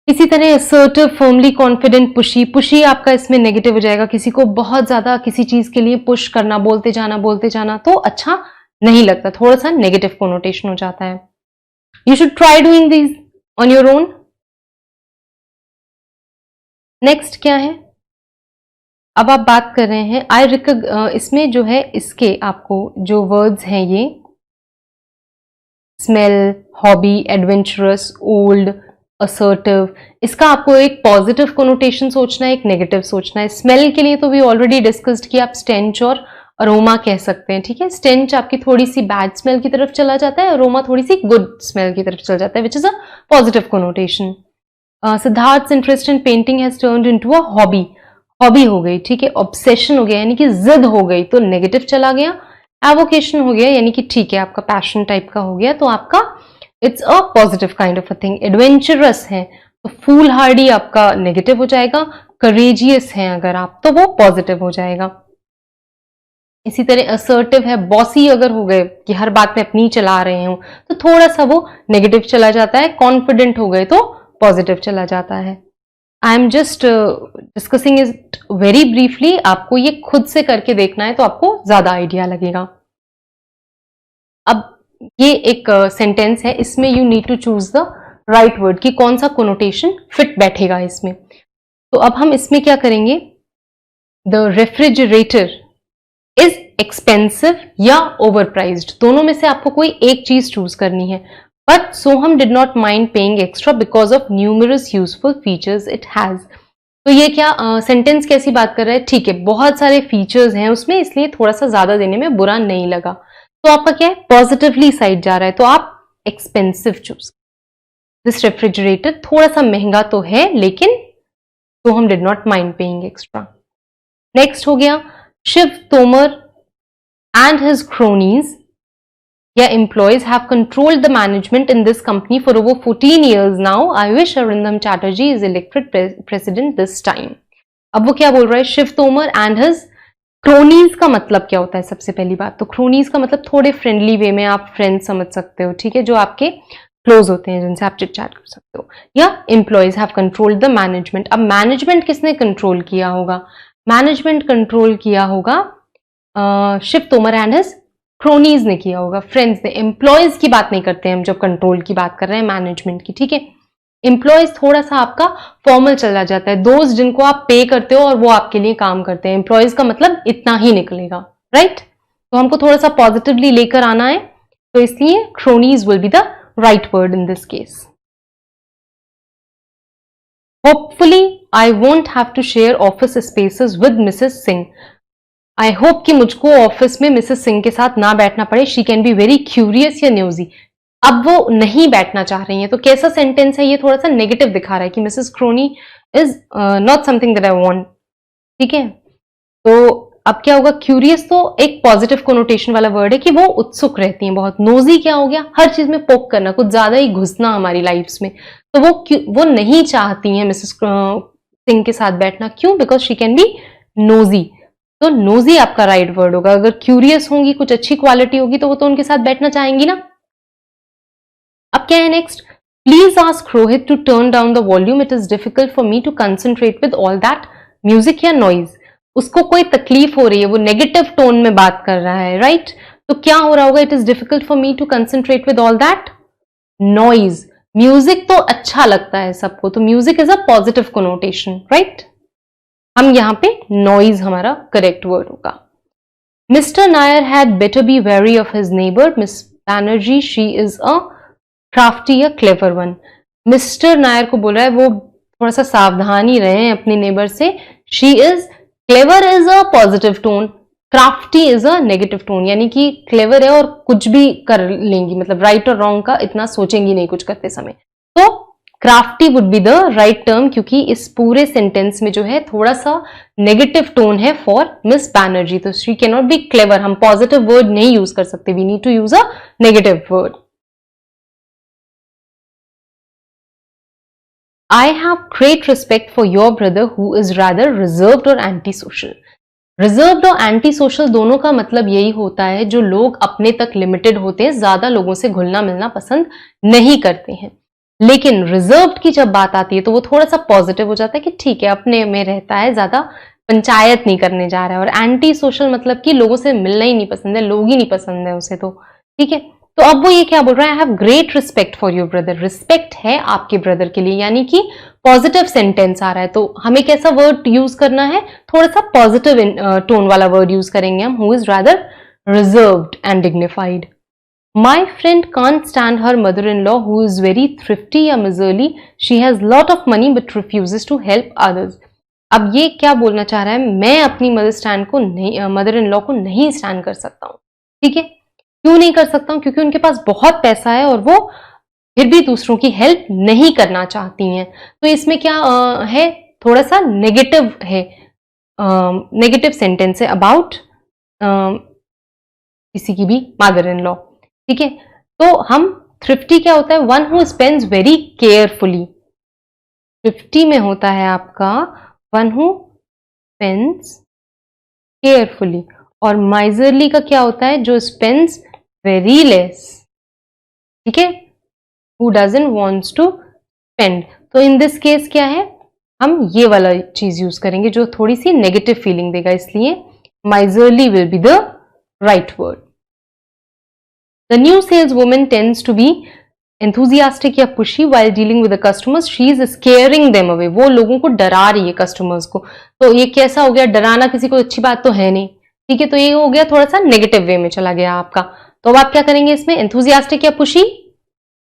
इसी तरह assertive, firmly confident, pushy. Pushy आपका इसमें नेगेटिव हो जाएगा, किसी को बहुत ज्यादा किसी चीज के लिए पुश करना, बोलते जाना तो अच्छा नहीं लगता, थोड़ा सा नेगेटिव कोनोटेशन हो जाता है। You should try doing this on your own. Next क्या है, अब आप बात कर रहे हैं आई इसमें जो है इसके आपको जो वर्ड्स हैं ये smell, hobby, adventurous, old, assertive, इसका आपको एक पॉजिटिव कोनोटेशन सोचना है, एक नेगेटिव सोचना है। स्मेल के लिए तो भी ऑलरेडी डिस्कस्ड किया, आप स्टेंच और अरोमा कह सकते हैं, ठीक है। स्टेंच आपकी थोड़ी सी बैड स्मेल की तरफ चला जाता है, अरोमा थोड़ी सी गुड स्मेल की तरफ चला जाता है, which is a positive connotation. Siddharth's interest in painting has turned into a hobby. Hobby हो गई, ठीक है। ऑब्सेशन हो गया यानी कि जिद हो गई तो नेगेटिव चला गया। एवोकेशन हो गया यानी कि ठीक है, आपका पैशन टाइप का हो गया तो आपका it's a positive kind of a thing. Adventurous है तो फूल हार्डी आपका नेगेटिव हो जाएगा। करेजियस है अगर आप तो वो पॉजिटिव हो जाएगा। इसी तरह असर्टिव है, बॉसी अगर हो गए कि हर बात में अपनी चला रहे हो तो थोड़ा सा वो नेगेटिव चला जाता है। कॉन्फिडेंट हो गए तो पॉजिटिव चला जाता है। I am just discussing it very briefly, आपको ये खुद से करके देखना है तो आपको ज्यादा आइडिया लगेगा। अब ये एक सेंटेंस है, इसमें you need to choose the right word कि कौन सा कोनोटेशन फिट बैठेगा इसमें। तो अब हम इसमें क्या करेंगे, द रेफ्रिजरेटर इज एक्सपेंसिव या ओवरप्राइज्ड, दोनों में से आपको कोई एक चीज चूज करनी है। But Soham did not mind paying extra because of numerous useful features it has. तो ये क्या सेंटेंस कैसी बात कर रहा है, ठीक है बहुत सारे फीचर्स हैं उसमें, इसलिए थोड़ा सा ज्यादा देने में बुरा नहीं लगा। तो आपका क्या है, पॉजिटिवली साइड जा रहा है, तो आप एक्सपेंसिव चूज। दिस रेफ्रिजरेटर थोड़ा सा महंगा तो है, लेकिन Soham did not mind paying extra. Next हो गया, Shiv Tomar and his cronies या employees have controlled the management in this company for over 14 years now. I wish Arindam Chatterjee is elected president this time. अब वो क्या बोल रहा है, Shiv Tomar and his cronies का मतलब क्या होता है, सबसे पहली बात तो cronies का मतलब थोड़े फ्रेंडली वे में आप फ्रेंड समझ सकते हो, ठीक है, जो आपके क्लोज होते हैं, जिनसे आप चिट चैट कर सकते हो। या employees have controlled the management, अब मैनेजमेंट किसने कंट्रोल किया होगा, मैनेजमेंट कंट्रोल किया होगा शिव तोमर एंड हिज क्रोनीज ने किया होगा, फ्रेंड्स ने। एम्प्लॉयज की बात नहीं करते हैं हम जब कंट्रोल की बात कर रहे हैं, मैनेजमेंट की, ठीक है। एम्प्लॉयज थोड़ा सा आपका फॉर्मल चला जाता है, दोस्त जिनको आप पे करते हो और वो आपके लिए काम करते हैं। एम्प्लॉयज का मतलब इतना ही निकलेगा, राइट। तो हमको थोड़ा सा पॉजिटिवली लेकर आना है, तो इसलिए cronies will be the right word in this case. Hopefully I won't have to share office spaces with Mrs Singh. I hope कि मुझको ऑफिस में मिसेस सिंह के साथ ना बैठना पड़े। She can be very curious या न्यूजी। अब वो नहीं बैठना चाह रही है, तो कैसा सेंटेंस है ये, थोड़ा सा नेगेटिव दिखा रहा है कि Mrs Crony is not something that I want, ठीक है। तो अब क्या होगा, क्यूरियस तो एक पॉजिटिव कोनोटेशन वाला वर्ड है कि वो उत्सुक रहती हैं बहुत। नोजी क्या हो गया, हर चीज में पोक करना, कुछ ज्यादा ही घुसना हमारी लाइफ्स में। तो वो नहीं चाहती हैं मिसेस सिंह के साथ बैठना, क्यों, because she can be nosy. तो नोजी आपका राइट वर्ड होगा। अगर क्यूरियस होंगी, कुछ अच्छी क्वालिटी होगी, तो वो तो उनके साथ बैठना चाहेंगी ना। अब क्या है next, please ask Rohit to turn down the volume, it is difficult for me to concentrate with all that music या नॉइज। उसको कोई तकलीफ हो रही है, वो नेगेटिव टोन में बात कर रहा है, राइट। तो क्या हो रहा होगा, it is difficult for me to concentrate with all that noise. Music तो अच्छा लगता है सबको, तो music is a positive connotation, right. हम यहां पे नॉइज हमारा करेक्ट वर्ड होगा। Mr Nair had better be wary of his neighbour, Miss Banerjee she is a crafty या क्लेवर वन। मिस्टर नायर को बोल रहा है वो थोड़ा सा सावधान ही रहे अपने नेबर से। She is clever is a positive tone, crafty is a negative tone, यानी कि क्लेवर है और कुछ भी कर लेंगी, मतलब राइट और रॉन्ग का इतना सोचेंगी नहीं कुछ करते समय। तो crafty would be the right term, क्योंकि इस पूरे सेंटेंस में जो है थोड़ा सा नेगेटिव टोन है फॉर मिस बैनर्जी। तो she can not be clever, हम पॉजिटिव वर्ड नहीं यूज कर सकते, we need to use a negative word. I have great respect for your brother who is rather reserved और antisocial. Reserved और antisocial दोनों का मतलब यही होता है जो लोग अपने तक लिमिटेड होते हैं, ज्यादा लोगों से घुलना मिलना पसंद नहीं करते हैं। लेकिन रिजर्व्ड की जब बात आती है तो वो थोड़ा सा पॉजिटिव हो जाता है कि ठीक है अपने में रहता है, ज्यादा पंचायत नहीं करने जा रहा है। और एंटी सोशल मतलब कि लोगों से मिलना ही नहीं पसंद है, लोग ही नहीं पसंद है उसे, तो ठीक है। तो अब वो ये क्या बोल रहा है, I have great respect for your brother. Respect है आपके ब्रदर के लिए, यानी कि पॉजिटिव सेंटेंस आ रहा है। तो हमें कैसा वर्ड यूज करना है, थोड़ा सा पॉजिटिव टोन वाला वर्ड यूज करेंगे हम, who is rather reserved and dignified. My friend can't stand her mother-in-law who is very thrifty या miserly. She has lot of money but refuses to help others. अब ये क्या बोलना चाह रहा है, मैं अपनी मदर इन लॉ को नहीं स्टैंड कर सकता हूँ, ठीक है। क्यों नहीं कर सकता हूँ, क्योंकि उनके पास बहुत पैसा है और वो फिर भी दूसरों की हेल्प नहीं करना चाहती हैं। तो इसमें क्या है, थोड़ा सा नेगेटिव है, नेगेटिव सेंटेंस है अबाउट किसी की भी मदर इन लॉ, ठीक है। तो हम थ्रिफ्टी क्या होता है, one who spends very carefully. Thrifty में होता है आपका वन हु स्पेंड्स केयरफुली, और माइजरली का क्या होता है, जो स्पेंड्स वेरी लेस, ठीक है, who doesn't wants to spend. तो इन दिस केस क्या है, हम ये वाला चीज यूज करेंगे जो थोड़ी सी नेगेटिव फीलिंग देगा, इसलिए miserly will be the right word. The new saleswoman tends to be enthusiastic या pushy while dealing with the customers. She is scaring them away. वो लोगों को डरा रही है कस्टमर्स को। तो ये कैसा हो गया, डराना किसी को अच्छी बात तो है नहीं, ठीक है, तो ये हो गया थोड़ा सा नेगेटिव वे में चला गया आपका। तो अब आप क्या करेंगे इसमें, enthusiastic या pushy?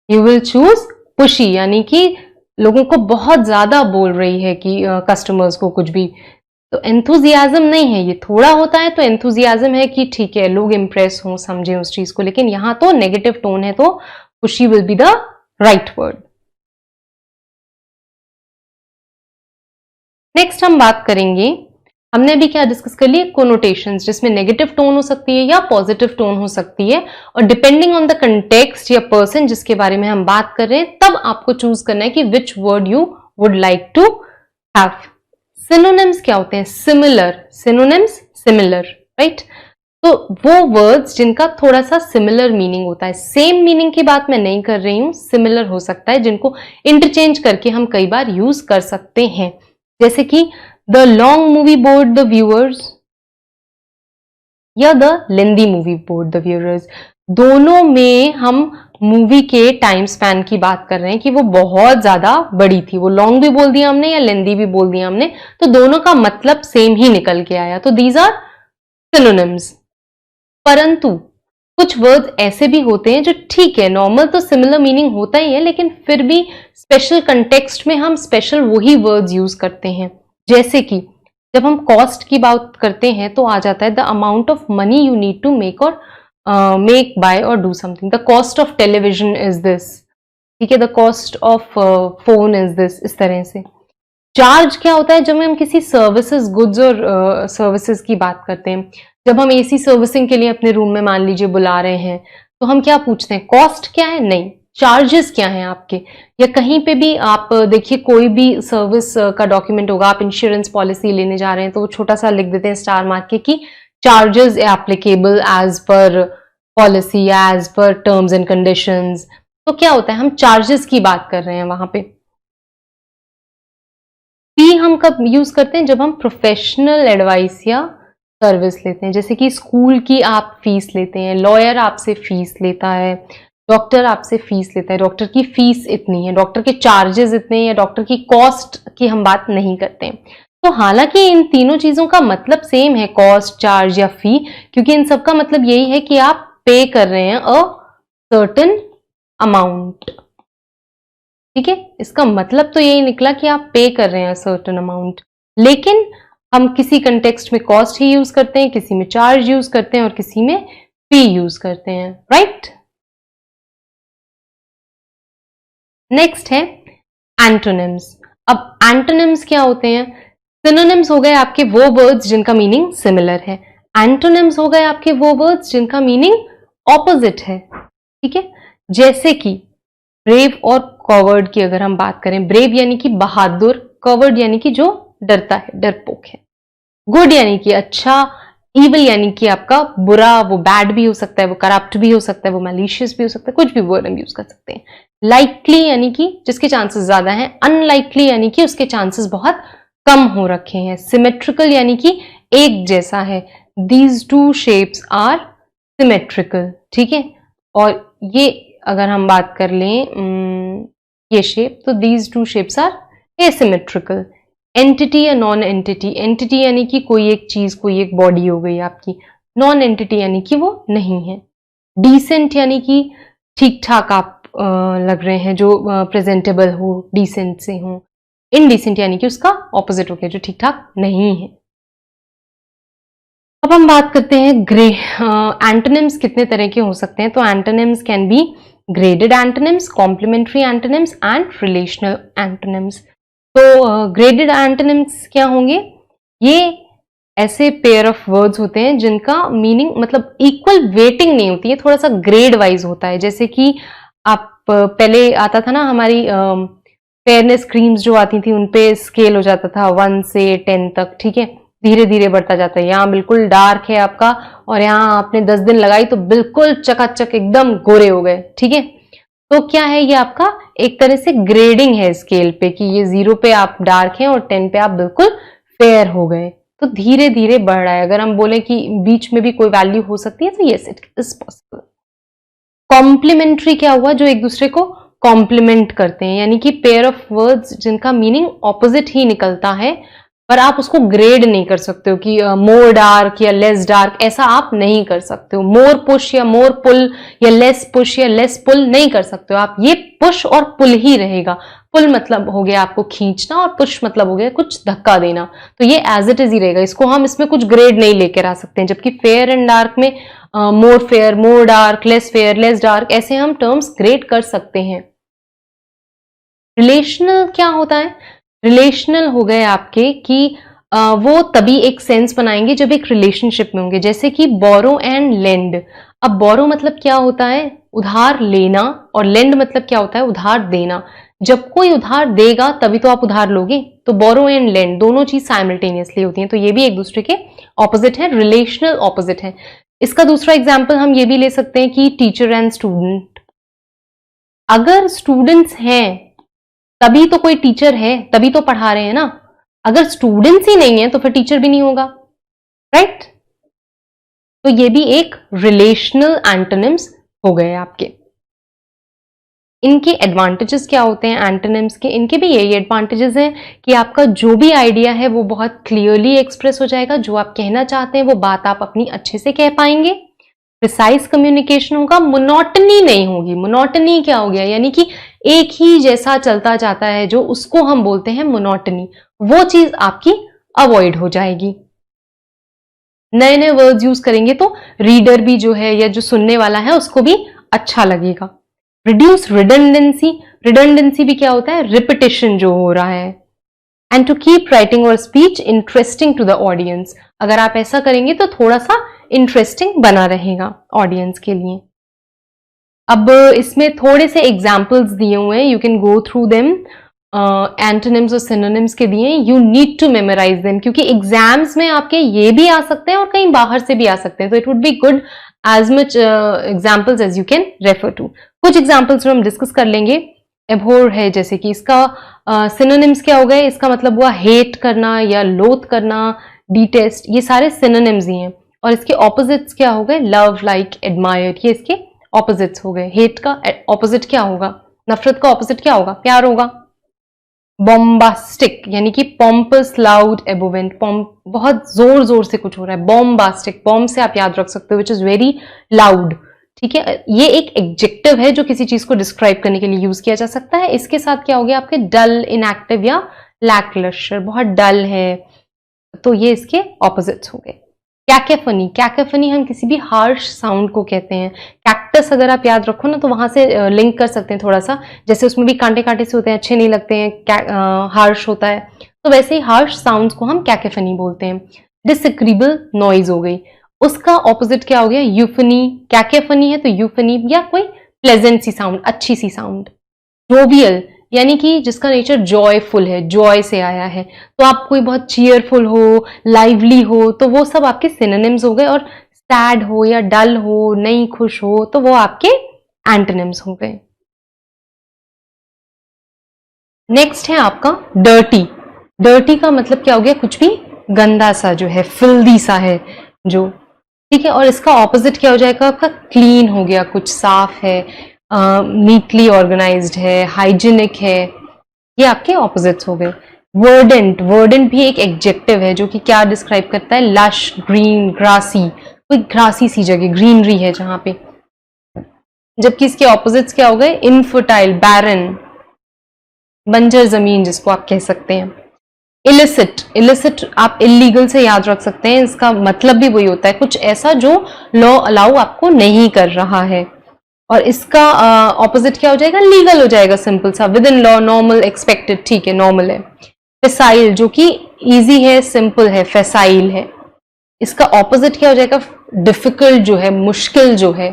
You will choose pushy, यानी कि लोगों को बहुत ज्यादा बोल रही है कि कस्टमर्स को कुछ भी। तो एंथुजियाज्म नहीं है, ये थोड़ा होता है तो एंथुजियाज्म है कि ठीक है लोग इंप्रेस हों, समझें उस चीज को, लेकिन यहां तो नेगेटिव टोन है, तो pushy will be the right word. Next हम बात करेंगे, हमने अभी क्या डिस्कस कर लिए, कोनोटेशंस, जिसमें नेगेटिव टोन हो सकती है या पॉजिटिव टोन हो सकती है, और डिपेंडिंग ऑन द कंटेक्स्ट या पर्सन जिसके बारे में हम बात कर रहे हैं, तब आपको चूज करना है कि which word you would like to have. Synonyms क्या होते हैं, सिमिलर, सिनोनिम्स सिमिलर, राइट। तो वो वर्ड्स जिनका थोड़ा सा सिमिलर मीनिंग होता है, सेम मीनिंग की बात मैं नहीं कर रही हूं, सिमिलर हो सकता है, जिनको इंटरचेंज करके हम कई बार यूज कर सकते हैं, जैसे कि the long movie bored the viewers या the lengthy movie bored the viewers. दोनों में हम मूवी के टाइम स्पैन की बात कर रहे हैं कि वो बहुत ज्यादा बड़ी थी, वो लॉन्ग भी बोल दिया हमने या लेंदी भी बोल दिया हमने, तो दोनों का मतलब सेम ही निकल के आया, तो दीज आर सिनोनिम्स। परंतु कुछ वर्ड्स ऐसे भी होते हैं जो ठीक है, नॉर्मल तो सिमिलर मीनिंग होता ही है, लेकिन फिर भी स्पेशल कंटेक्स्ट में हम स्पेशल वही वर्ड्स यूज करते हैं। जैसे कि जब हम कॉस्ट की बात करते हैं तो आ जाता है the amount of money you need to make और मेक बाय और do something, the cost of television is this, ठीक है, the cost of phone is this, इस तरह से। चार्ज क्या होता है, जब हम किसी सर्विसेज, गुड्स और सर्विसेज की बात करते हैं, जब हम एसी सर्विसिंग के लिए अपने रूम में मान लीजिए बुला रहे हैं, तो हम क्या पूछते हैं, कॉस्ट क्या है, नहीं, चार्जेस क्या हैं आपके। या कहीं पे भी आप देखिए कोई भी सर्विस का डॉक्यूमेंट होगा, आप इंश्योरेंस पॉलिसी लेने जा रहे हैं, तो वो छोटा सा लिख देते हैं स्टार मार्क के कि charges applicable as per policy, as per terms and conditions. तो क्या होता है, हम चार्जेस की बात कर रहे हैं वहां पे। फी हम कब यूज करते हैं, जब हम प्रोफेशनल एडवाइस या सर्विस लेते हैं, जैसे कि स्कूल की आप फीस लेते हैं, लॉयर आपसे फीस लेता है, डॉक्टर आपसे फीस लेता है, डॉक्टर की फीस इतनी है, डॉक्टर के चार्जेस इतने हैं, या डॉक्टर की कॉस्ट की हम बात नहीं करते हैं। तो हालांकि इन तीनों चीजों का मतलब सेम है, कॉस्ट, चार्ज या फी, क्योंकि इन सबका मतलब यही है कि आप पे कर रहे हैं अ सर्टेन अमाउंट, ठीक है, इसका मतलब तो यही निकला कि आप पे कर रहे हैं सर्टेन अमाउंट। लेकिन हम किसी कंटेक्स्ट में कॉस्ट ही यूज करते हैं, किसी में चार्ज यूज करते हैं और किसी में फी यूज करते हैं, राइट। नेक्स्ट है एंटोनिम्स। अब एंटोनिम्स क्या होते हैं, सिनोनिम्स हो गए आपके वो वर्ड्स जिनका मीनिंग सिमिलर है, एंटोनिम्स हो गए आपके वो वर्ड्स जिनका मीनिंग ऑपोजिट है, ठीक है। जैसे कि ब्रेव और कवर्ड की अगर हम बात करें, ब्रेव यानी कि बहादुर, कवर्ड यानी कि जो डरता है, डरपोक है, गुड यानी कि अच्छा, इविल यानी कि आपका बुरा, वो बैड भी हो सकता है, वो करप्ट भी हो सकता है, वो मैलिशियस भी हो सकता है, कुछ भी वर्ड हम यूज कर सकते हैं। लाइकली यानी कि जिसके चांसेस ज्यादा हैं, अनलाइकली यानी कि उसके चांसेस बहुत कम हो रखे हैं, सिमेट्रिकल यानी कि एक जैसा है, these two shapes are symmetrical, ठीक है। और ये अगर हम बात कर लें ये शेप, तो these two shapes are asymmetrical. Entity या नॉन एंटिटी, एंटिटी यानी कि कोई एक चीज, कोई एक बॉडी हो गई आपकी, नॉन एंटिटी यानी कि वो नहीं है। डिसेंट यानी कि ठीक ठाक आप लग रहे हैं, जो प्रेजेंटेबल हो, डिसेंट से हो। इनडिसेंट यानी कि उसका ऑपोजिट हो गया, जो ठीक ठाक नहीं है। अब हम बात करते हैं ग्रे एंटोनिम्स कितने तरह के हो सकते हैं। तो antonyms can be graded antonyms, complementary antonyms and relational antonyms. तो ग्रेडेड एंटोनिम्स क्या होंगे, ये ऐसे पेयर ऑफ वर्ड्स होते हैं जिनका मीनिंग मतलब इक्वल वेटिंग नहीं होती है, थोड़ा सा ग्रेड वाइज होता है। जैसे कि आप पहले आता था ना हमारी फेयरनेस क्रीम्स जो आती थी, उनपे स्केल हो जाता था 1 से 10 तक, ठीक है, धीरे धीरे बढ़ता जाता है। यहाँ बिल्कुल डार्क है आपका और यहाँ आपने 10 दिन लगाई तो बिल्कुल चकाचक एकदम गोरे हो गए, ठीक है। तो क्या है, ये आपका एक तरह से ग्रेडिंग है स्केल पे कि ये 0 पे आप डार्क हैं और 10 पे आप बिल्कुल फेयर हो गए, तो धीरे धीरे बढ़ रहा है। अगर हम बोले कि बीच में भी कोई वैल्यू हो सकती है तो yes it is possible. Complementary क्या हुआ, जो एक दूसरे को कॉम्प्लीमेंट करते हैं, यानी कि पेयर ऑफ वर्ड्स जिनका मीनिंग ऑपोजिट ही निकलता है, पर आप उसको ग्रेड नहीं कर सकते हो कि मोर डार्क या लेस डार्क, ऐसा आप नहीं कर सकते हो। मोर पुश या मोर पुल या लेस पुश या लेस पुल नहीं कर सकते हो आप, ये पुश और पुल ही रहेगा। पुल मतलब हो गया आपको खींचना और पुश मतलब हो गया कुछ धक्का देना, तो ये एज इट इज ही रहेगा, इसको हम इसमें कुछ ग्रेड नहीं लेकर आ सकते हैं। जबकि फेयर एंड डार्क में मोर fair, more dark, less fair, less dark, ऐसे हम टर्म्स ग्रेड कर सकते हैं। रिलेशनल क्या होता है, रिलेशनल हो गए आपके कि वो तभी एक सेंस बनाएंगे जब एक रिलेशनशिप में होंगे, जैसे कि बोरो एंड लेंड। अब बोरो मतलब क्या होता है, उधार लेना, और लेंड मतलब क्या होता है, उधार देना। जब कोई उधार देगा तभी तो आप उधार लोगे, तो बोरो एंड लेंड दोनों चीज साइमल्टेनियसली होती हैं, तो ये भी एक दूसरे के ऑपोजिट है, रिलेशनल ऑपोजिट है। इसका दूसरा एग्जाम्पल हम ये भी ले सकते हैं कि टीचर एंड स्टूडेंट। अगर स्टूडेंट्स हैं तभी तो कोई टीचर है, तभी तो पढ़ा रहे हैं ना। अगर स्टूडेंट्स ही नहीं है तो फिर टीचर भी नहीं होगा, राइट। तो ये भी एक रिलेशनल एंटोनिम्स हो गए आपके। इनके एडवांटेजेस क्या होते हैं एंटोनिम्स के, इनके भी यही एडवांटेजेस हैं कि आपका जो भी आइडिया है वो बहुत क्लियरली एक्सप्रेस हो जाएगा, जो आप कहना चाहते हैं वो बात आप अपनी अच्छे से कह पाएंगे, प्रिसाइज कम्युनिकेशन होगा, मोनोटनी नहीं होगी। मोनोटनी क्या हो गया, यानी कि एक ही जैसा चलता जाता है, जो उसको हम बोलते हैं मोनोटनी, वो चीज आपकी अवॉइड हो जाएगी। नए नए वर्ड्स यूज करेंगे तो रीडर भी जो है या जो सुनने वाला है उसको भी अच्छा लगेगा। रिड्यूस रिडंडेंसी, रिडंडेंसी भी क्या होता है, रिपीटिशन जो हो रहा है। एंड टू कीप राइटिंग और speech interesting to the audience, अगर आप ऐसा करेंगे तो थोड़ा सा इंटरेस्टिंग बना रहेगा ऑडियंस के लिए। अब इसमें थोड़े से एग्जाम्पल्स दिए हुए हैं, you can go through them. Antonyms और सिनोनिम्स के दिए, you need to memorize them, क्योंकि एग्जाम्स में आपके ये भी आ सकते हैं और कहीं बाहर से भी आ सकते हैं, तो it would be good as much examples as you can refer to. कुछ एग्जाम्पल्स हम डिस्कस कर लेंगे। एबोर है, जैसे कि इसका सिनोनिम्स क्या हो गए, इसका मतलब हुआ हेट करना या लोथ करना, डिटेस्ट, ये सारे सिनोनिम्स ही हैं। और इसके ऑपोजिट्स क्या हो गए, लव, लाइक, एडमायर, ये इसके ऑपोजिट्स हो गए। हेट का ऑपोजिट क्या होगा, नफरत का ऑपोजिट क्या होगा, प्यार होगा। बॉम्बास्टिक यानी कि पॉम्पस, लाउड, एबोवेंट, बहुत जोर जोर से कुछ हो रहा है, बॉम्बास्टिक, बॉम्ब से आप याद रख सकते हो विच इज वेरी लाउड, ठीक है। ये एक एडजेक्टिव है जो किसी चीज को डिस्क्राइब करने के लिए यूज किया जा सकता है। इसके साथ क्या हो गया आपके, डल, इनएक्टिव या लैकलस्टर, बहुत डल है, तो ये इसके ऑपोजिट्स हो गए। कैकोफनी, कैकोफनी हम किसी भी हार्श साउंड को कहते हैं। कैक्टस अगर आप याद रखो ना तो वहां से लिंक कर सकते हैं थोड़ा सा, जैसे उसमें भी कांटे कांटे से होते हैं, अच्छे नहीं लगते हैं, हार्श होता है, तो वैसे ही हार्श साउंड्स को हम कैकोफनी बोलते हैं। डिसएग्रीबल नॉइज हो गई, उसका ऑपोजिट क्या हो गया, यूफनी। कैकोफनी है तो यूफनी, या कोई प्लेजेंट सी साउंड, अच्छी सी साउंड। जोवियल यानी कि जिसका नेचर जॉयफुल है, जॉय से आया है, तो आप कोई बहुत चीयरफुल हो, लाइवली हो, तो वो सब आपके सिनोनिम्स हो गए। और सैड हो या डल हो, नहीं खुश हो, तो वो आपके एंटोनिम्स हो गए। नेक्स्ट है आपका डर्टी। डर्टी का मतलब क्या हो गया, कुछ भी गंदा सा जो है, फिल्दी सा है जो, ठीक है। और इसका ऑपोजिट क्या हो जाएगा आपका, क्लीन हो गया, कुछ साफ है, नीटली ऑर्गेनाइज्ड है, हाइजीनिक है, ये आपके ऑपोजिट्स हो गए। वर्डेंट, वर्डेंट भी एक एडजेक्टिव है जो कि क्या डिस्क्राइब करता है, लश, ग्रीन, ग्रासी, कोई ग्रासी सी जगह, ग्रीनरी है जहां पे। जबकि इसके ऑपोजिट्स क्या हो गए, इनफर्टाइल, बैरन, बंजर जमीन जिसको आप कह सकते हैं। इलिसिट, इलिसिट आप इलीगल से याद रख सकते हैं, इसका मतलब भी वही होता है, कुछ ऐसा जो लॉ अलाउ आपको नहीं कर रहा है। और इसका ऑपोजिट क्या हो जाएगा, लीगल हो जाएगा, सिंपल सा, with in law, normal, expected, ठीक है, नॉर्मल है। फेसाइल जो कि इजी है, सिंपल है, फेसाइल है। इसका ऑपोजिट क्या हो जाएगा, डिफिकल्ट जो है, मुश्किल जो है,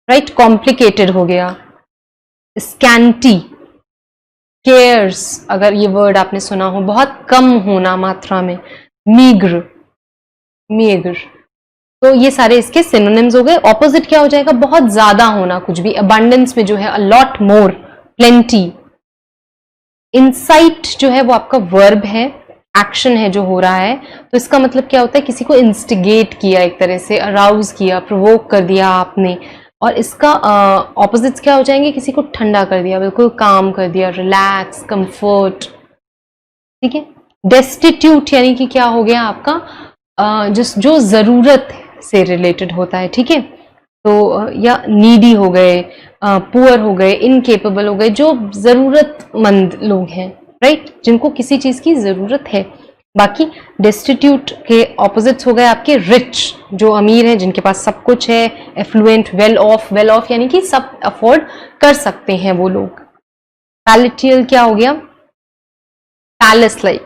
राइट, कॉम्प्लिकेटेड हो गया। स्कैंटी, केयर्स, अगर ये वर्ड आपने सुना हो, बहुत कम होना मात्रा में। मीग्र, मेग्र, तो ये सारे इसके सिनोनिम्स हो गए। ऑपोजिट क्या हो जाएगा, बहुत ज्यादा होना, कुछ भी, अबंडेंस में जो है, a lot more, plenty, insight जो है वो आपका वर्ब है, एक्शन है जो हो रहा है, तो इसका मतलब क्या होता है, किसी को इंस्टिगेट किया, एक तरह से अराउज किया, प्रोवोक कर दिया आपने। और इसका ऑपोजिट्स क्या हो जाएंगे, किसी को ठंडा कर दिया, बिल्कुल काम कर दिया, रिलैक्स, कंफर्ट, ठीक है। डेस्टिट्यूट यानी कि क्या हो गया आपका, जिस जो जरूरत से रिलेटेड होता है, ठीक है। तो या नीडी हो गए, पुअर हो गए, इनकेपेबल हो गए, जो जरूरतमंद लोग हैं, राइट, जिनको किसी चीज की जरूरत है। बाकी डेस्टिट्यूट के ऑपोजिट्स हो गए आपके रिच, जो अमीर हैं, जिनके पास सब कुछ है, एफ्लुएंट, वेल ऑफ यानी कि सब अफोर्ड कर सकते हैं वो लोग। पैलेटियल क्या हो गया, पैलेस लाइक,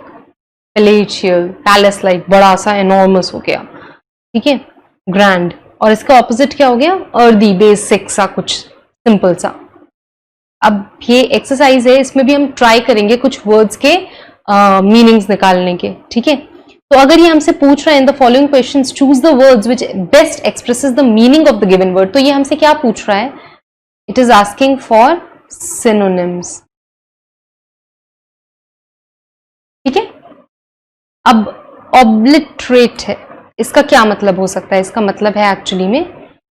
पैलेटियल, पैलेस लाइक, बड़ा सा, एनॉर्मस हो गया, ठीक है, ग्रैंड। और इसका ऑपोजिट क्या हो गया, अर्दी, बेसिक सा, कुछ सिंपल सा। अब ये एक्सरसाइज है, इसमें भी हम ट्राई करेंगे कुछ वर्ड्स के मीनिंग्स निकालने के, ठीक है। तो अगर ये हमसे पूछ रहा है in the following questions choose the words which best expresses the meaning of the given word, तो ये हमसे क्या पूछ रहा है, it is asking for synonyms, ठीक है। अब ऑब्लिटरेट है, इसका क्या मतलब हो सकता है, इसका मतलब है एक्चुअली में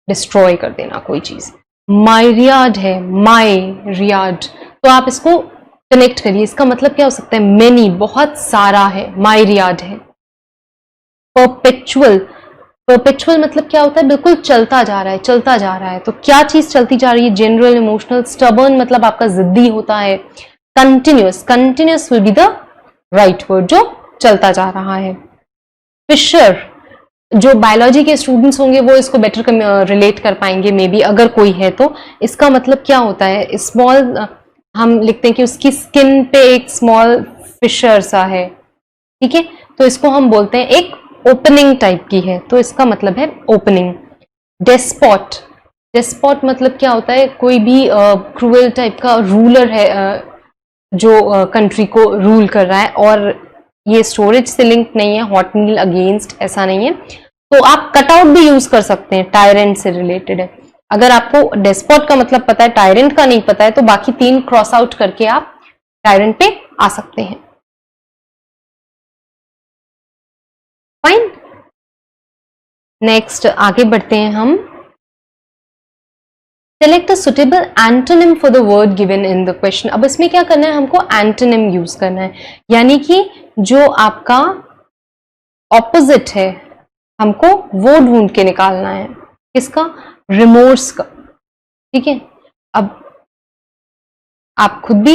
डिस्ट्रॉय कर देना कोई चीज। मायरियाड है, माई रियाड, तो आप इसको कनेक्ट करिए, इसका मतलब क्या हो सकता है, मेनी, बहुत सारा है, मायरियाड है। परपेचुअल, परपेचुअल मतलब क्या होता है, बिल्कुल चलता जा रहा है, चलता जा रहा है, तो क्या चीज चलती जा रही है, जनरल, इमोशनल। स्टबर्न मतलब आपका जिद्दी होता है। Continuous, continuous will be the right word, जो चलता जा रहा है। फिशर, जो बायोलॉजी के स्टूडेंट्स होंगे वो इसको बेटर रिलेट कर पाएंगे मे बी, अगर कोई है तो। इसका मतलब क्या होता है, स्मॉल, हम लिखते हैं कि उसकी स्किन पे एक स्मॉल फिशर सा है, ठीक है, तो इसको हम बोलते हैं एक ओपनिंग टाइप की है, तो इसका मतलब है ओपनिंग। डेस्पॉट, डेस्पॉट मतलब क्या होता है, कोई भी क्रूएल टाइप का रूलर है, जो कंट्री को रूल कर रहा है। और ये स्टोरेज से लिंक नहीं है, हॉट मील अगेंस्ट ऐसा नहीं है, तो आप कटआउट भी यूज कर सकते हैं, टायरेंट से रिलेटेड है। अगर आपको डेस्पॉट का मतलब पता है, टायरेंट का नहीं पता है, तो बाकी तीन क्रॉस आउट करके आप टायरेंट पे आ सकते हैं। फाइन, नेक्स्ट आगे बढ़ते हैं हम। Select a suitable antonym for the word given in the question. अब इसमें क्या करना है, हमको एंटोनिम यूज करना है, यानी कि जो आपका ऑपोजिट है हमको वो ढूंढ के निकालना है, किसका, रिमोर्स का, ठीक है। अब आप खुद भी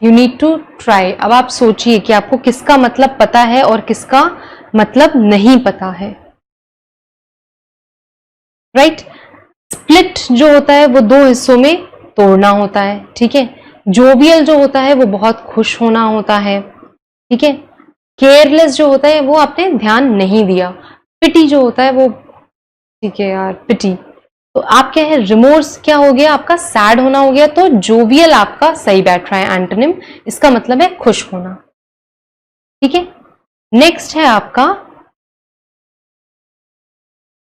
यू नीड टू ट्राई। अब आप सोचिए कि आपको किसका मतलब पता है और किसका मतलब नहीं पता है, राइट। स्प्लिट जो होता है वो दो हिस्सों में तोड़ना होता है, ठीक है। जोवियल जो होता है वो बहुत खुश होना होता है, ठीक है। केयरलेस जो होता है वो आपने ध्यान नहीं दिया। पिटी जो होता है वो, ठीक है यार, पिटी, तो आप क्या है, रिमोर्स क्या हो गया आपका, सैड होना हो गया, तो जोवियल आपका सही बैठ रहा है एंटोनिम, इसका मतलब है खुश होना, ठीक है। नेक्स्ट है आपका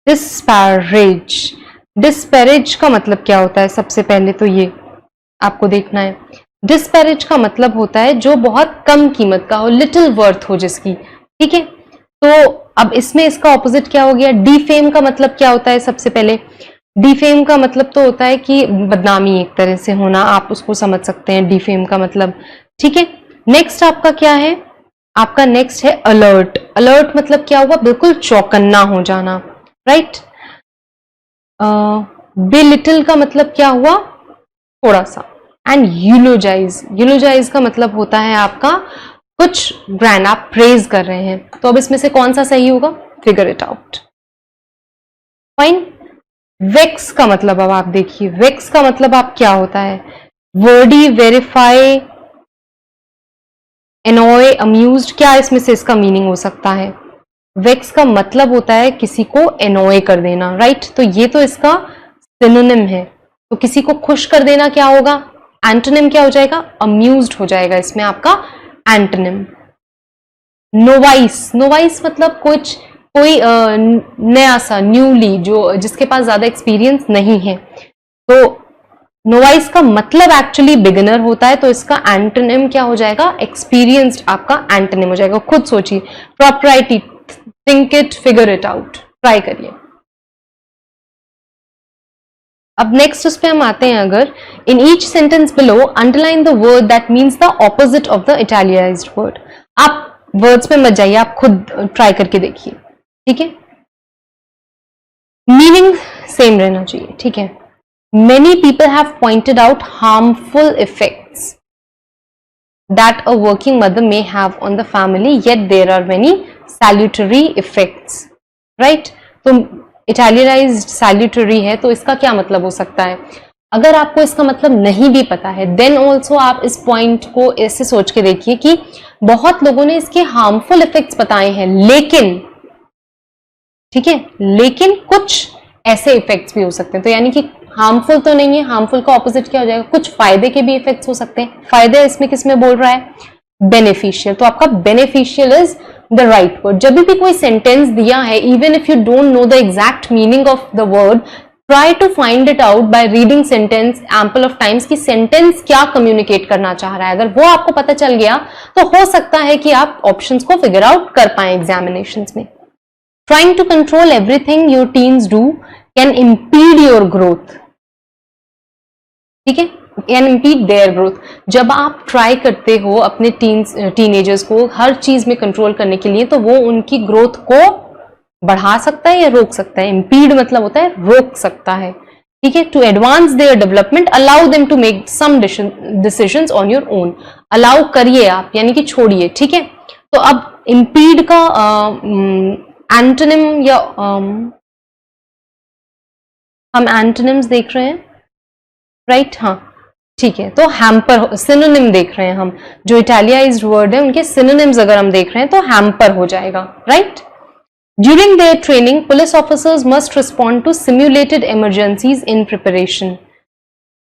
डिस्पैरेज। डिस्पैरेज का मतलब क्या होता है, सबसे पहले तो ये आपको देखना है। डिस्पैरेज का मतलब होता है जो बहुत कम कीमत का हो, लिटिल वर्थ हो जिसकी, ठीक है। तो अब इसमें इसका ऑपोजिट क्या हो गया, डिफेम का मतलब क्या होता है, सबसे पहले डिफेम का मतलब तो होता है कि बदनामी एक तरह से होना, आप उसको समझ सकते हैं डिफेम का मतलब, ठीक है। नेक्स्ट आपका क्या है, आपका नेक्स्ट है अलर्ट। अलर्ट मतलब क्या हुआ, बिल्कुल चौकन्ना हो जाना, राइट। बेलिटिल का मतलब क्या हुआ, थोड़ा सा। एंड यूलोजाइज, यूलोजाइज का मतलब होता है आपका कुछ ग्रैंड, आप प्रेज कर रहे हैं, तो अब इसमें से कौन सा सही होगा, figure it out. Fine. Vex का मतलब, अब आप देखिए वेक्स का मतलब आप क्या होता है, वर्डी, वेरीफाई, एनॉय, अम्यूज्ड, क्या इसमें से इसका मीनिंग हो सकता है। वेक्स का मतलब होता है किसी को एनॉय कर देना, राइट, तो ये तो इसका सिनोनिम है। तो किसी को खुश कर देना क्या होगा, एंटोनिम क्या हो जाएगा, अम्यूज्ड हो जाएगा इसमें आपका एंटोनिम। नोवाइस, नोवाइस मतलब कुछ कोई नया सा, न्यूली, जो जिसके पास ज्यादा एक्सपीरियंस नहीं है, तो नोवाइस का मतलब एक्चुअली बिगिनर होता है, तो इसका एंटोनिम क्या हो जाएगा? एक्सपीरियंस्ड आपका एंटोनिम हो जाएगा। खुद सोचिए, propriety, think it, figure it out, try करिए। अब नेक्स्ट उस पे हम आते हैं, अगर in each sentence below underline the word that means the opposite of the italicised word. आप वर्ड्स पे मत जाइए, आप खुद ट्राई करके देखिए, ठीक है? मीनिंग सेम रहना चाहिए, ठीक है? Many people have pointed out harmful effects that a working mother may have on the family, yet there are many salutary effects, right? तो इटैलियनाइज्ड सैल्यूटरी है, तो इसका क्या मतलब हो सकता है? अगर आपको इसका मतलब नहीं भी पता है, देन ऑल्सो आप इस पॉइंट को ऐसे सोच के देखिए कि बहुत लोगों ने इसके हार्मफुल इफेक्ट्स बताए हैं, लेकिन, ठीक है, लेकिन कुछ ऐसे इफेक्ट्स भी हो सकते हैं। तो यानी कि हार्मफुल तो नहीं है, हार्मफुल का ऑपोजिट क्या हो जाएगा? कुछ फायदे के भी इफेक्ट्स हो सकते हैं। फायदे इसमें किसमें बोल रहा है? बेनिफिशियल। तो आपका beneficial is the right word. जब भी कोई सेंटेंस दिया है, even if you don't know the exact meaning of the word, try to find it out by reading sentence ample of times कि सेंटेंस क्या कम्युनिकेट करना चाह रहा है। अगर वो आपको पता चल गया तो हो सकता है कि आप ऑप्शंस को फिगर आउट कर पाए एग्जामिनेशंस में। Trying to control everything your teens do can impede your growth, ठीक है? Can impede their growth. जब आप ट्राई करते हो अपने टीनेजर्स को हर चीज में कंट्रोल करने के लिए, तो वो उनकी ग्रोथ को बढ़ा सकता है या रोक सकता है? इम्पीड मतलब होता है रोक सकता है, ठीक है? To advance their development, allow them to make some decisions on your own. Allow करिए आप, यानी कि छोड़िए, ठीक है? तो अब इम्पीड का एंटोनिम या हम एंटोनिम्स देख रहे हैं, राइट? हाँ, ठीक है। तो हैम्पर, सिनोनिम देख रहे हैं हम, जो इटैलियाइज्ड वर्ड है उनके सिनोनिम्स अगर हम देख रहे हैं तो हैम्पर हो जाएगा, right? During their training police officers must respond to simulated emergencies in preparation,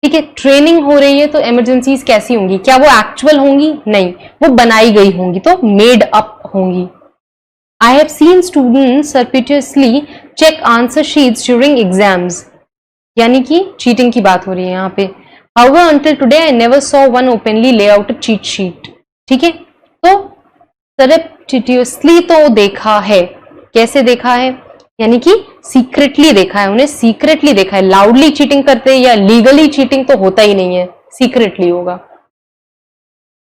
ठीक है? ट्रेनिंग हो रही है तो इमरजेंसीज कैसी होंगी? क्या वो एक्चुअल होंगी? नहीं, वो बनाई गई होंगी, तो मेड अप होंगी। I have seen students surreptitiously check answer sheets during exams, यानी कि चीटिंग की बात हो रही है यहाँ पे। However, until today I never saw one openly lay out a cheat sheet, ठीक है? तो surreptitiously तो देखा है, कैसे देखा है? यानी कि सीक्रेटली देखा है, उन्हें सीक्रेटली देखा है। लाउडली चीटिंग करते या लीगली चीटिंग तो होता ही नहीं है, सीक्रेटली होगा।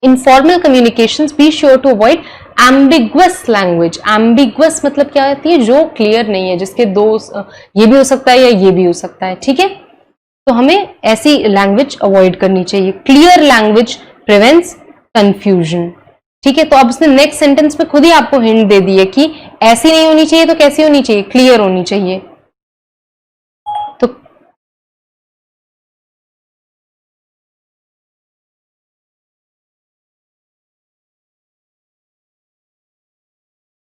Informal communications be sure to avoid ambiguous language. Ambiguous मतलब क्या होती है? जो क्लियर नहीं है, जिसके दो, ये भी हो सकता है या ये भी हो सकता है, ठीक है? तो हमें ऐसी लैंग्वेज अवॉइड करनी चाहिए। क्लियर लैंग्वेज प्रिवेंट्स कंफ्यूजन, ठीक है? तो अब उसने नेक्स्ट सेंटेंस में खुद ही आपको हिंट दे दी है कि ऐसी नहीं होनी चाहिए, तो कैसी होनी चाहिए? क्लियर होनी चाहिए। तो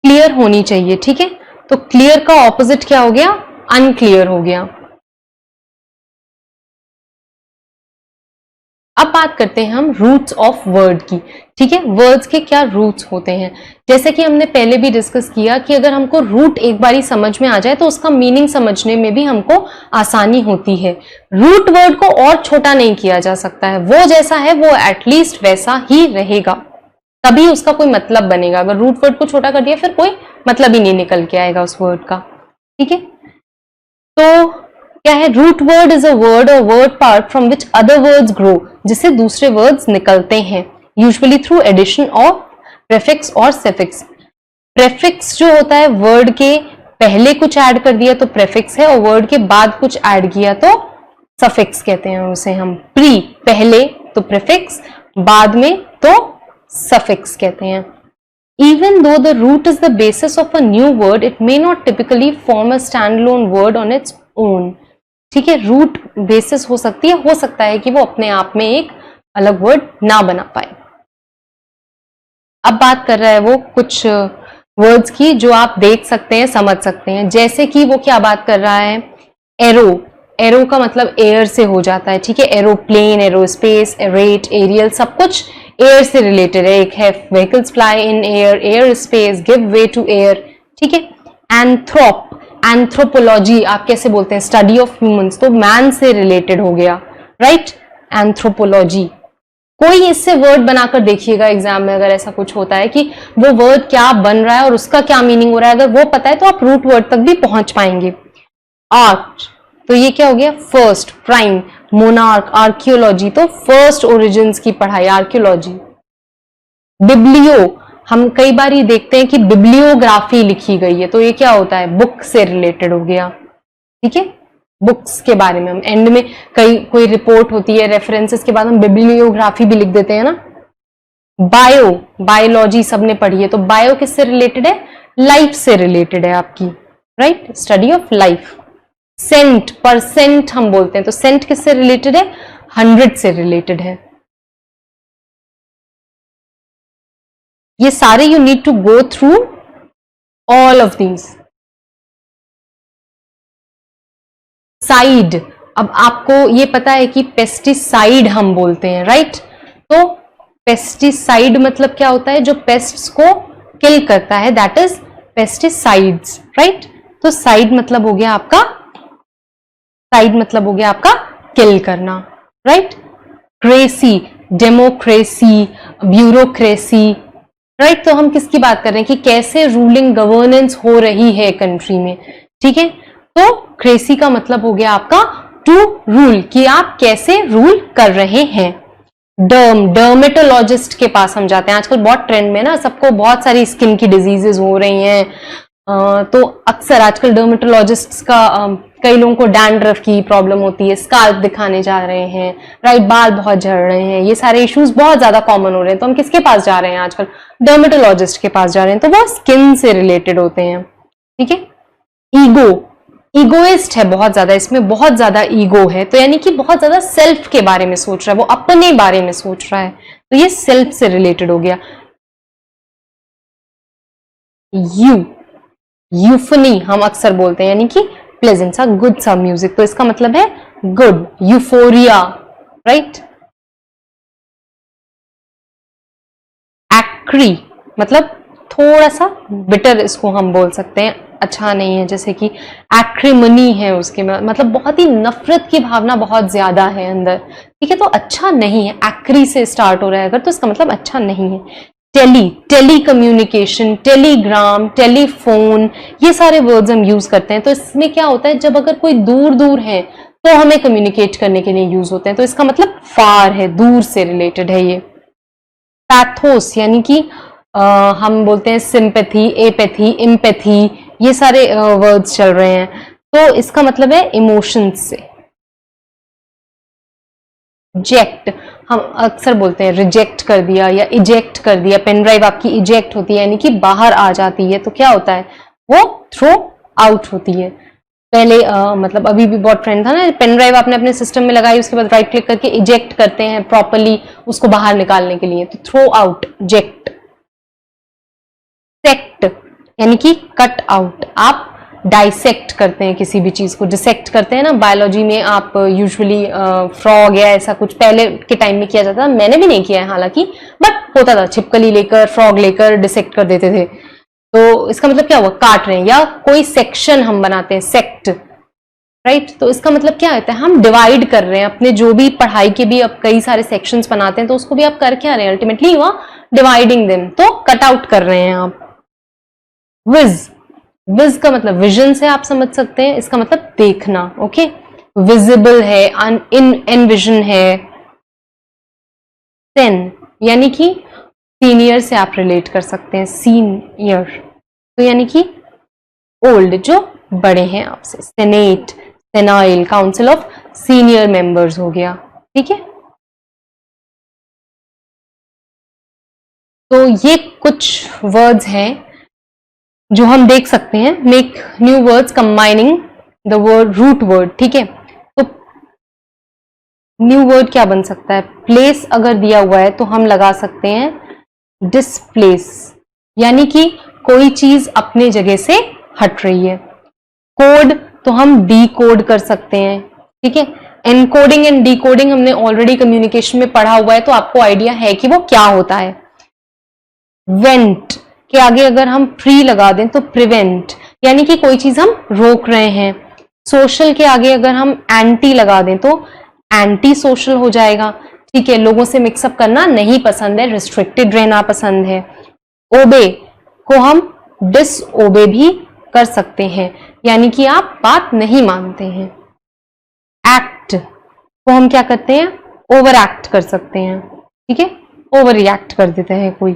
क्लियर होनी चाहिए, ठीक है? तो क्लियर का ऑपोजिट क्या हो गया? अनक्लियर हो गया। अब बात करते हैं हम रूट्स ऑफ वर्ड की, ठीक है? वर्ड्स के क्या रूट्स होते हैं? जैसे कि हमने पहले भी डिस्कस किया कि अगर हमको रूट एक बारी समझ में आ जाए तो उसका मीनिंग समझने में भी हमको आसानी होती है। रूट वर्ड को और छोटा नहीं किया जा सकता है, वो जैसा है वो एटलीस्ट वैसा ही रहेगा, तभी उसका कोई मतलब बनेगा। अगर रूट वर्ड को छोटा कर दिया फिर कोई मतलब ही नहीं निकल के आएगा उस वर्ड का, ठीक है? तो क्या है? Root word is a word और word part from which other words grow, जिससे दूसरे वर्ड्स निकलते हैं, usually through addition of prefix और सफिक्स। प्रेफिक्स जो होता है, वर्ड के पहले कुछ ऐड कर दिया तो प्रेफिक्स है, और वर्ड के बाद कुछ ऐड किया तो सफिक्स कहते हैं उसे हम। प्री पहले तो प्रेफिक्स, बाद में तो सफिक्स कहते हैं। Even though the root is the basis of a new word, it may not typically form a standalone word on its own, ठीक है? रूट बेसिस हो सकती है, हो सकता है कि वो अपने आप में एक अलग वर्ड ना बना पाए। अब बात कर रहा है वो कुछ वर्ड्स की जो आप देख सकते हैं, समझ सकते हैं। जैसे कि वो क्या बात कर रहा है? एरो, एरो का मतलब एयर से हो जाता है, ठीक है? एरोप्लेन, एरोस्पेस, एरेट, एरियल, सब कुछ एयर से रिलेटेड है। एक है vehicles fly in air, air space, give way to air, ठीक है? एंथ्रोप, एंथ्रोपोलॉजी आप कैसे बोलते हैं? स्टडी ऑफ ह्यूमंस, तो मैन से रिलेटेड हो गया, राइट? एंथ्रोपोलॉजी। कोई इससे वर्ड बनाकर देखिएगा एग्जाम में, अगर ऐसा कुछ होता है कि वो वर्ड क्या बन रहा है और उसका क्या मीनिंग हो रहा है, अगर वो पता है तो आप रूट वर्ड तक भी पहुंच पाएंगे। आर्ट, तो ये क्या हो गया, फर्स्ट, प्राइम, मोनार्क, आर्कियोलॉजी, तो फर्स्ट ओरिजिन्स की पढ़ाई आर्कियोलॉजी। बिब्लियो, हम कई बार ये देखते हैं कि बिब्लियोग्राफी लिखी गई है, तो ये क्या होता है, बुक से रिलेटेड हो गया, ठीक है, बुक्स के बारे में हम एंड में कोई रिपोर्ट होती है, रेफरेंसेस के बाद हम बिब्लियोग्राफी भी लिख देते हैं ना। बायो, बायोलॉजी सबने पढ़ी है, तो बायो किससे रिलेटेड है, लाइफ से रिलेटेड है आपकी, right, study of life. Cent, percent हम बोलते हैं, तो सेंट किससे रिलेटेड है, 100 से रिलेटेड है। ये सारे you need to go through all of these. Side, अब आपको ये पता है कि पेस्टिसाइड हम बोलते हैं, राइट, तो पेस्टिसाइड मतलब क्या होता है, जो पेस्ट्स को किल करता है, दैट इज पेस्टिसाइड्स, राइट। तो साइड मतलब हो गया आपका, साइड मतलब हो गया आपका किल करना, right. Cracy, democracy, bureaucracy, right, तो हम किसकी बात कर रहे हैं कि कैसे रूलिंग गवर्नेंस हो रही है कंट्री में, ठीक है। तो क्रेसी का मतलब हो गया आपका टू रूल, कि आप कैसे रूल कर रहे हैं। डर्मेटोलॉजिस्ट के पास हम जाते हैं, आजकल बहुत ट्रेंड में ना, सबको बहुत सारी स्किन की डिजीजेस हो रही हैं, तो अक्सर आजकल डर्मेटोलॉजिस्ट का कई लोगों को डैंड्रफ की प्रॉब्लम होती है, स्काल्प दिखाने जा रहे हैं, राइट, बाल बहुत झड़ रहे हैं, ये सारे इश्यूज बहुत ज्यादा कॉमन हो रहे हैं, तो हम किसके पास जा रहे हैं आजकल, डर्मेटोलॉजिस्ट के पास जा रहे हैं, तो वो स्किन से रिलेटेड होते हैं, ठीक है। ईगो, ईगोइस्ट है बहुत ज्यादा, इसमें बहुत ज्यादा ईगो है, तो यानी कि बहुत ज्यादा सेल्फ के बारे में सोच रहा है, वो अपने बारे में सोच रहा है, तो ये सेल्फ से रिलेटेड हो गया। यूफनी हम अक्सर बोलते हैं, यानी कि प्लेजेंट सा, गुड सा म्यूजिक, तो इसका मतलब है गुड, यूफोरिया, राइट। एक्री मतलब थोड़ा सा बिटर, इसको हम बोल सकते हैं, अच्छा नहीं है, जैसे कि एक्रीमनी है, उसके मतलब बहुत ही नफरत की भावना बहुत ज्यादा है अंदर, ठीक है, तो अच्छा नहीं है, एक्री से स्टार्ट हो रहा है अगर, तो इसका मतलब अच्छा नहीं है। टेली कम्युनिकेशन, टेलीग्राम, टेलीफोन, ये सारे वर्ड्स हम यूज करते हैं, तो इसमें क्या होता है, जब अगर कोई दूर दूर है तो हमें कम्युनिकेट करने के लिए यूज होते हैं, तो इसका मतलब फार है, दूर से रिलेटेड है ये। पैथोस यानी कि हम बोलते हैं सिंपैथी, एपैथी, इम्पैथी, ये सारे वर्ड्स चल रहे हैं, तो इसका मतलब है इमोशंस से। जेक्ट, हम अक्सर बोलते हैं रिजेक्ट कर दिया या इजेक्ट कर दिया, पेन ड्राइव आपकी इजेक्ट होती है यानी कि बाहर आ जाती है, तो क्या होता है, वो थ्रो आउट होती है। पहले मतलब अभी भी बहुत ट्रेंड था ना, पेन ड्राइव आपने अपने सिस्टम में लगाई, उसके बाद राइट क्लिक करके इजेक्ट करते हैं प्रॉपरली उसको बाहर निकालने के लिए, तो थ्रो आउट, जेक्ट। सेक्ट यानी कि कट आउट, आप डाइसेक्ट करते हैं किसी भी चीज को, डिसेक्ट करते हैं ना, बायोलॉजी में आप यूजुअली फ्रॉग या ऐसा कुछ पहले के टाइम में किया जाता था, मैंने भी नहीं किया है हालांकि, बट होता था, छिपकली लेकर, फ्रॉग लेकर डिसेक्ट कर देते थे, तो इसका मतलब क्या हुआ, काट रहे हैं, या कोई सेक्शन हम बनाते हैं, सेक्ट, राइट, तो इसका मतलब क्या होता है, हम डिवाइड कर रहे हैं अपने, जो भी पढ़ाई के भी अब कई सारे सेक्शंस बनाते हैं, तो उसको भी आप कर क्या रहे हैं, ultimately you are dividing them, तो कट आउट कर रहे हैं आप। विज, विज का मतलब विजन से आप समझ सकते हैं, इसका मतलब देखना, ओके, विजिबल है, इनविजन है। सेन यानी कि सीनियर से आप रिलेट कर सकते हैं, सीनियर, तो यानी कि ओल्ड, जो बड़े हैं आपसे। Senate, senile, council of senior members हो गया, ठीक है। तो ये कुछ वर्ड्स हैं जो हम देख सकते हैं, make new words combining the word root word, ठीक है। तो न्यू वर्ड क्या बन सकता है, प्लेस अगर दिया हुआ है तो हम लगा सकते हैं डिसप्लेस, यानी कि कोई चीज अपने जगह से हट रही है। कोड तो हम डी कोड कर सकते हैं, ठीक है। एनकोडिंग एंड डीकोडिंग हमने ऑलरेडी कम्युनिकेशन में पढ़ा हुआ है, तो आपको आइडिया है कि वो क्या होता है। वेंट के आगे अगर हम प्री लगा दें तो प्रिवेंट, यानी कि कोई चीज हम रोक रहे हैं। सोशल के आगे अगर हम एंटी लगा दें तो एंटी सोशल हो जाएगा, ठीक है, लोगों से मिक्सअप करना नहीं पसंद है, रिस्ट्रिक्टेड रहना पसंद है। ओबे को हम डिसओबे भी कर सकते हैं, यानी कि आप बात नहीं मानते हैं। एक्ट को हम क्या करते हैं, ओवर एक्ट कर सकते हैं, ठीक है, ओवर रिएक्ट कर देते हैं कोई।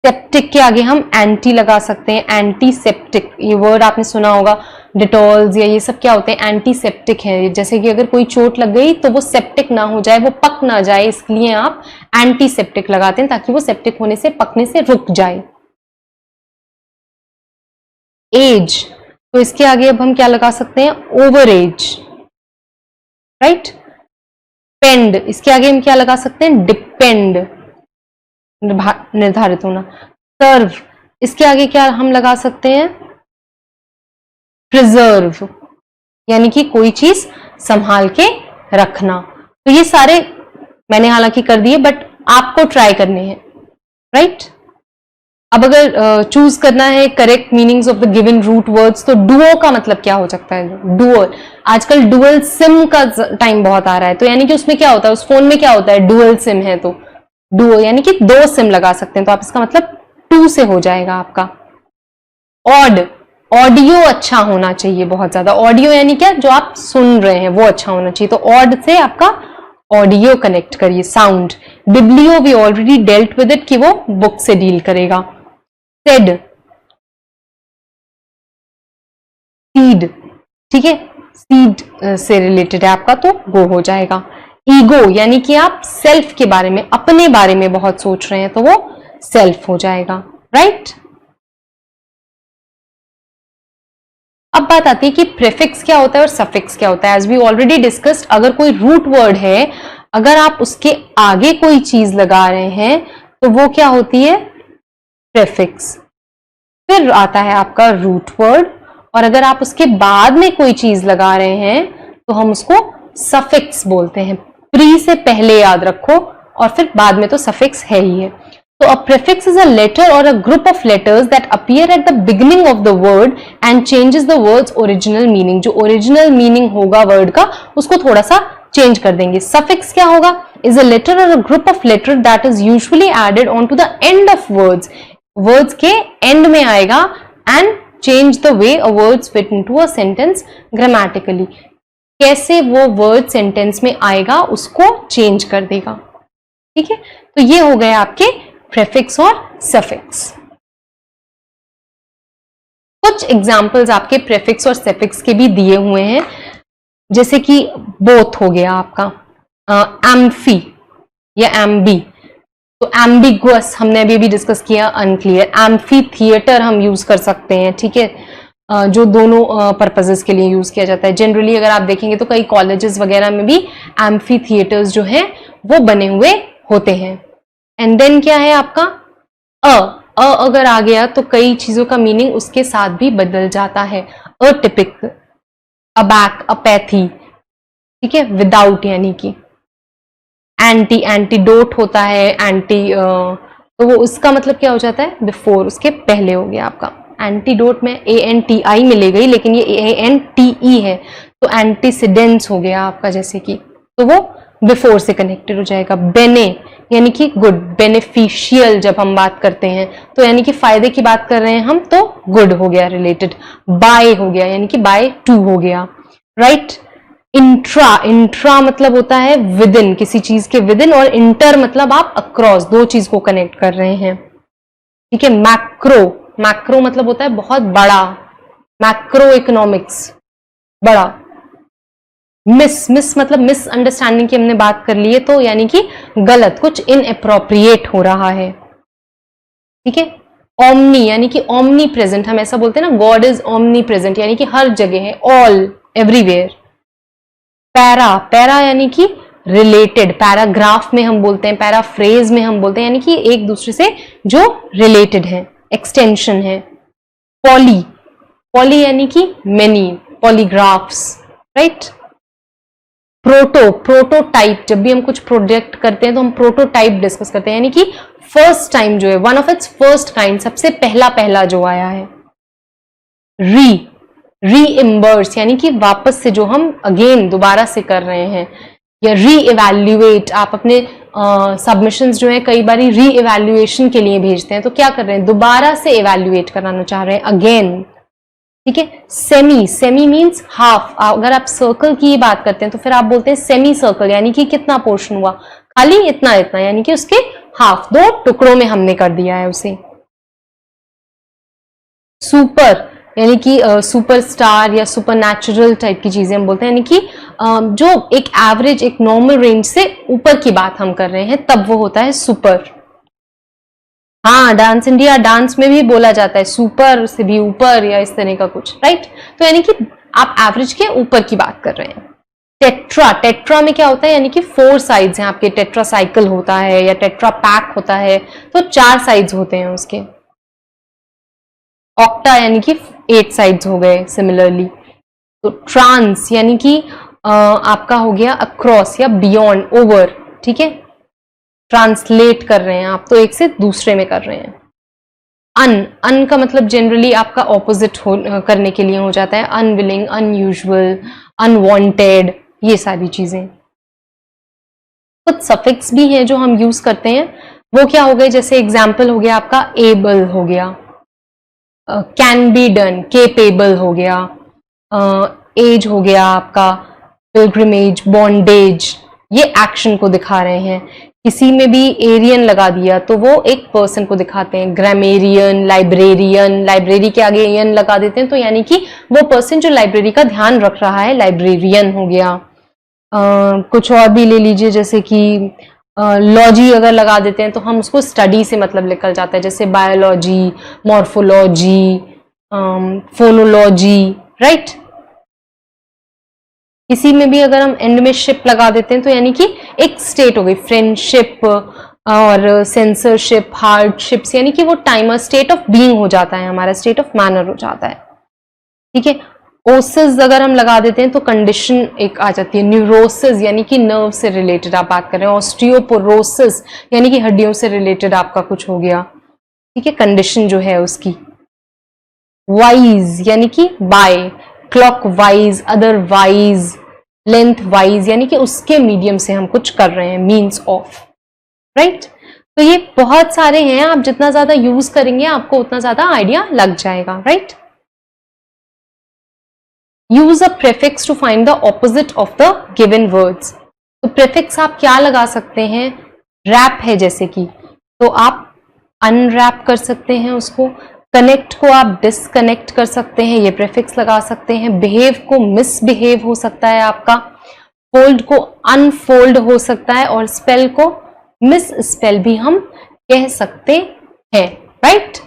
सेप्टिक के आगे हम एंटी लगा सकते हैं, एंटीसेप्टिक, ये वर्ड आपने सुना होगा, डिटॉल्स या ये सब क्या होते हैं, एंटीसेप्टिक है। जैसे कि अगर कोई चोट लग गई तो वो सेप्टिक ना हो जाए, वो पक ना जाए, इसलिए आप एंटीसेप्टिक लगाते हैं ताकि वो सेप्टिक होने से, पकने से रुक जाए। एज, तो इसके आगे अब हम क्या लगा सकते हैं, ओवर एज, राइट। पेंड, इसके आगे हम क्या लगा सकते हैं, डिपेंड, निर्धारित होना। सर्व, इसके आगे क्या हम लगा सकते हैं, प्रिजर्व, यानी कि कोई चीज संभाल के रखना। तो ये सारे मैंने हालांकि कर दिए, बट आपको ट्राई करने हैं, राइट। अब अगर चूज करना है correct meanings of the given root words, तो डुओ का मतलब क्या हो सकता है, डुअल। आजकल डुअल सिम का टाइम बहुत आ रहा है, तो यानी कि उसमें क्या होता है, उस फोन में क्या होता है, डुअल सिम है, तो डुओ यानी कि 2 सिम लगा सकते हैं, तो आप इसका मतलब 2 से हो जाएगा आपका। ऑड, ऑडियो अच्छा होना चाहिए, बहुत ज्यादा। ऑडियो यानी क्या, जो आप सुन रहे हैं वो अच्छा होना चाहिए, तो ऑड से आपका ऑडियो कनेक्ट करिए, sound. Biblio we already dealt with it, कि वो बुक से डील करेगा। सेड, सीड, ठीक है, सीड से रिलेटेड है आपका, तो गो हो जाएगा। ईगो, यानी कि आप सेल्फ के बारे में, अपने बारे में बहुत सोच रहे हैं, तो वो सेल्फ हो जाएगा, राइट। अब बात आती है कि प्रीफिक्स क्या होता है और सफिक्स क्या होता है। एज वी ऑलरेडी डिस्कस्ड, अगर कोई रूट वर्ड है, अगर आप उसके आगे कोई चीज लगा रहे हैं तो वो क्या होती है, प्रीफिक्स। फिर आता है आपका रूट वर्ड, और अगर आप उसके बाद में कोई चीज लगा रहे हैं तो हम उसको सफिक्स बोलते हैं। प्री से पहले याद रखो, और फिर बाद में तो सफिक्स है ही है। तो a prefix is a letter or a group of letters that appear at the beginning of the word and changes the word's original meaning. जो original meaning होगा word का, उसको थोड़ा सा change कर देंगे। Suffix क्या होगा, is a letter or a group of letter that is usually added onto the end of words. Words के end में आएगा and change the way a word fit into a sentence grammatically. कैसे वो word sentence में आएगा उसको change कर देगा, ठीक है। तो ये हो गए आपके प्रीफिक्स और सफिक्स। कुछ एग्जाम्पल्स आपके प्रीफिक्स और सफिक्स के भी दिए हुए हैं, जैसे कि बोथ हो गया आपका, एम्फी या एम्बी, तो एम्बिगुअस हमने अभी भी डिस्कस किया, अनक्लियर। एम्फी थिएटर हम यूज कर सकते हैं, ठीक है, जो दोनों पर्पजेस के लिए यूज किया जाता है। जनरली अगर आप देखेंगे तो कई कॉलेजेस वगैरह में भी एम्फी थिएटर्स जो हैं वो बने हुए होते हैं। एंड देन क्या है आपका अ अगर आ गया तो कई चीजों का मीनिंग उसके साथ भी बदल जाता है। अटिपिक, अबैक, अपैथी, ठीक है, विदाउट यानी कि। एंटी, एंटीडोट होता है, एंटी तो वो उसका मतलब क्या हो जाता है, बिफोर, उसके पहले हो गया आपका। एंटीडोट में ANTI मिले गई, लेकिन ये ANTE है, तो एंटीसीडेंट्स हो गया आपका, जैसे कि, तो वो बिफोर से कनेक्टेड हो जाएगा। बेने यानी कि गुड, बेनिफिशियल जब हम बात करते हैं तो यानी कि फायदे की बात कर रहे हैं हम, तो गुड हो गया रिलेटेड। बाय हो गया यानी कि बाय टू हो गया, राइट। इंट्रा, इंट्रा मतलब होता है विद इन, किसी चीज के विद इन, और इंटर मतलब आप अक्रॉस दो चीज को कनेक्ट कर रहे हैं, ठीक है। मैक्रो, मैक्रो मतलब होता है बहुत बड़ा, मैक्रो इकोनॉमिक्स, बड़ा। मिस, मिस मतलब मिस अंडरस्टैंडिंग की हमने बात कर ली है, तो यानी कि गलत, कुछ इनएप्रोप्रिएट हो रहा है, ठीक है। ओमनी यानी कि ओमनी प्रेजेंट, हम ऐसा बोलते हैं ना, गॉड इज ओमनी प्रेजेंट, यानी कि हर जगह है, ऑल, एवरीवेयर। पैरा, पैरा यानी कि रिलेटेड, पैराग्राफ में हम बोलते हैं, पैराफ्रेज में हम बोलते हैं, यानी कि एक दूसरे से जो रिलेटेड है, एक्सटेंशन है। पॉली, पॉली यानी कि मेनी, पॉलीग्राफ्स, राइट। प्रोटो, प्रोटोटाइप, जब भी हम कुछ प्रोजेक्ट करते हैं तो हम प्रोटोटाइप डिस्कस करते हैं, यानी कि फर्स्ट टाइम जो है, one of its first kind, सबसे पहला पहला जो आया है। रीइम्बर्स यानी कि वापस से, जो हम अगेन दोबारा से कर रहे हैं, या री इवैल्यूएट, आप अपने सबमिशंस जो है कई बार री इवैल्यूएशन के लिए भेजते हैं, तो क्या कर रहे हैं, दोबारा से इवैल्यूएट कराना चाह रहे हैं, अगेन। ठीक है। Semi, semi means half. अगर आप सर्कल की बात करते हैं तो फिर आप बोलते हैं सेमी सर्कल, यानी कि कितना पोर्शन हुआ, खाली इतना इतना, यानी कि उसके हाफ, 2 टुकड़ों में हमने कर दिया है उसे। सुपर यानी कि सुपरस्टार या सुपर नेचुरल टाइप की चीजें हम बोलते हैं, यानी कि जो एक एवरेज, एक नॉर्मल रेंज से ऊपर की बात हम कर रहे हैं, तब वो होता है सुपर। हाँ, डांस इंडिया डांस में भी बोला जाता है सुपर से भी ऊपर या इस तरह का कुछ, राइट। तो यानी कि आप एवरेज के ऊपर की बात कर रहे हैं। टेट्रा, टेट्रा में क्या होता है, यानी कि 4 साइड्स हैं आपके, टेट्रा साइकिल होता है या टेट्रा पैक होता है, तो 4 साइड्स होते हैं उसके। ऑक्टा यानी कि 8 साइड्स हो गए सिमिलरली। तो ट्रांस यानी कि आपका हो गया अक्रॉस या बियॉन्ड, ओवर। ठीक है, ट्रांसलेट कर रहे हैं आप, तो एक से दूसरे में कर रहे हैं। अन, अन का मतलब जनरली आपका ऑपोजिट करने के लिए हो जाता है, अनविलिंग, अनयूजुअल, अनवांटेड, ये सारी चीजें। कुछ सफिक्स भी हैं जो हम यूज करते हैं, वो क्या हो गए, जैसे एग्जाम्पल हो गया आपका एबल हो गया, कैन बी डन, केपेबल हो गया, एज हो गया आपका पिलग्रिमेज, बॉन्डेज, ये एक्शन को दिखा रहे हैं। किसी में भी एरियन लगा दिया तो वो एक पर्सन को दिखाते हैं, ग्रामेरियन, लाइब्रेरियन, लाइब्रेरी के आगे एन लगा देते हैं तो यानी कि वो पर्सन जो लाइब्रेरी का ध्यान रख रहा है, लाइब्रेरियन हो गया। कुछ और भी ले लीजिए, जैसे कि लॉजी अगर लगा देते हैं तो हम उसको स्टडी से मतलब निकल जाता है, जैसे बायोलॉजी, मॉर्फोलॉजी, फोनोलॉजी, राइट। किसी में भी अगर हम एंड में शिप लगा देते हैं तो यानी कि एक स्टेट हो गई, फ्रेंडशिप और सेंसरशिप, हार्डशिप्स, यानी कि वो टाइमर स्टेट ऑफ बीइंग हो जाता है हमारा, स्टेट ऑफ मैनर हो जाता है। ठीक है। ओसिस अगर हम लगा देते हैं तो कंडीशन एक आ जाती है, न्यूरोसिस यानी कि नर्व से रिलेटेड आप बात कर रहे हैं, ऑस्टियोपोरोसिस यानी कि हड्डियों से रिलेटेड आपका कुछ हो गया। ठीक है, कंडीशन जो है उसकी। वाइज यानी कि by, clockwise, otherwise, lengthwise, यानी कि उसके मीडियम से हम कुछ कर रहे हैं, मीन्स ऑफ, राइट। तो ये बहुत सारे हैं, आप जितना ज्यादा यूज करेंगे आपको उतना ज्यादा आइडिया लग जाएगा, right. Use a prefix to find the opposite of the given words. तो प्रेफिक्स आप क्या लगा सकते हैं, रैप है जैसे कि, तो आप अनरैप कर सकते हैं उसको, कनेक्ट को आप डिसकनेक्ट कर सकते हैं, ये प्रेफिक्स लगा सकते हैं, बिहेव को मिसबिहेव हो सकता है आपका, फोल्ड को अनफोल्ड हो सकता है, और स्पेल को मिस स्पेल भी हम कह सकते हैं, राइट।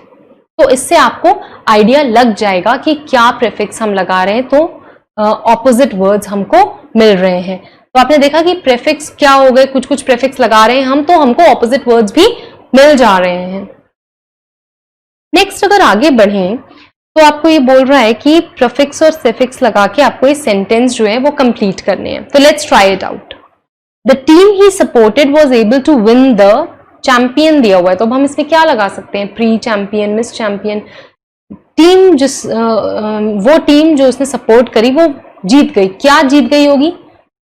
तो इससे आपको आइडिया लग जाएगा कि क्या प्रेफिक्स हम लगा रहे हैं तो ऑपोजिट वर्ड्स हमको मिल रहे हैं। तो आपने देखा कि प्रेफिक्स क्या हो गए, कुछ कुछ प्रेफिक्स लगा रहे हैं हम तो हमको ऑपोजिट वर्ड्स भी मिल जा रहे हैं। नेक्स्ट अगर आगे बढ़ें तो आपको ये बोल रहा है कि प्रीफिक्स और सफिक्स लगा के आपको ये सेंटेंस जो है वो कंप्लीट करने हैं। तो let's try it out. The team he supported was able to win the champion दिया हुआ है, तो अब हम इसमें क्या लगा सकते हैं, pre champion, miss champion. Team जिस वो टीम जो उसने सपोर्ट करी वो जीत गई, क्या जीत गई होगी,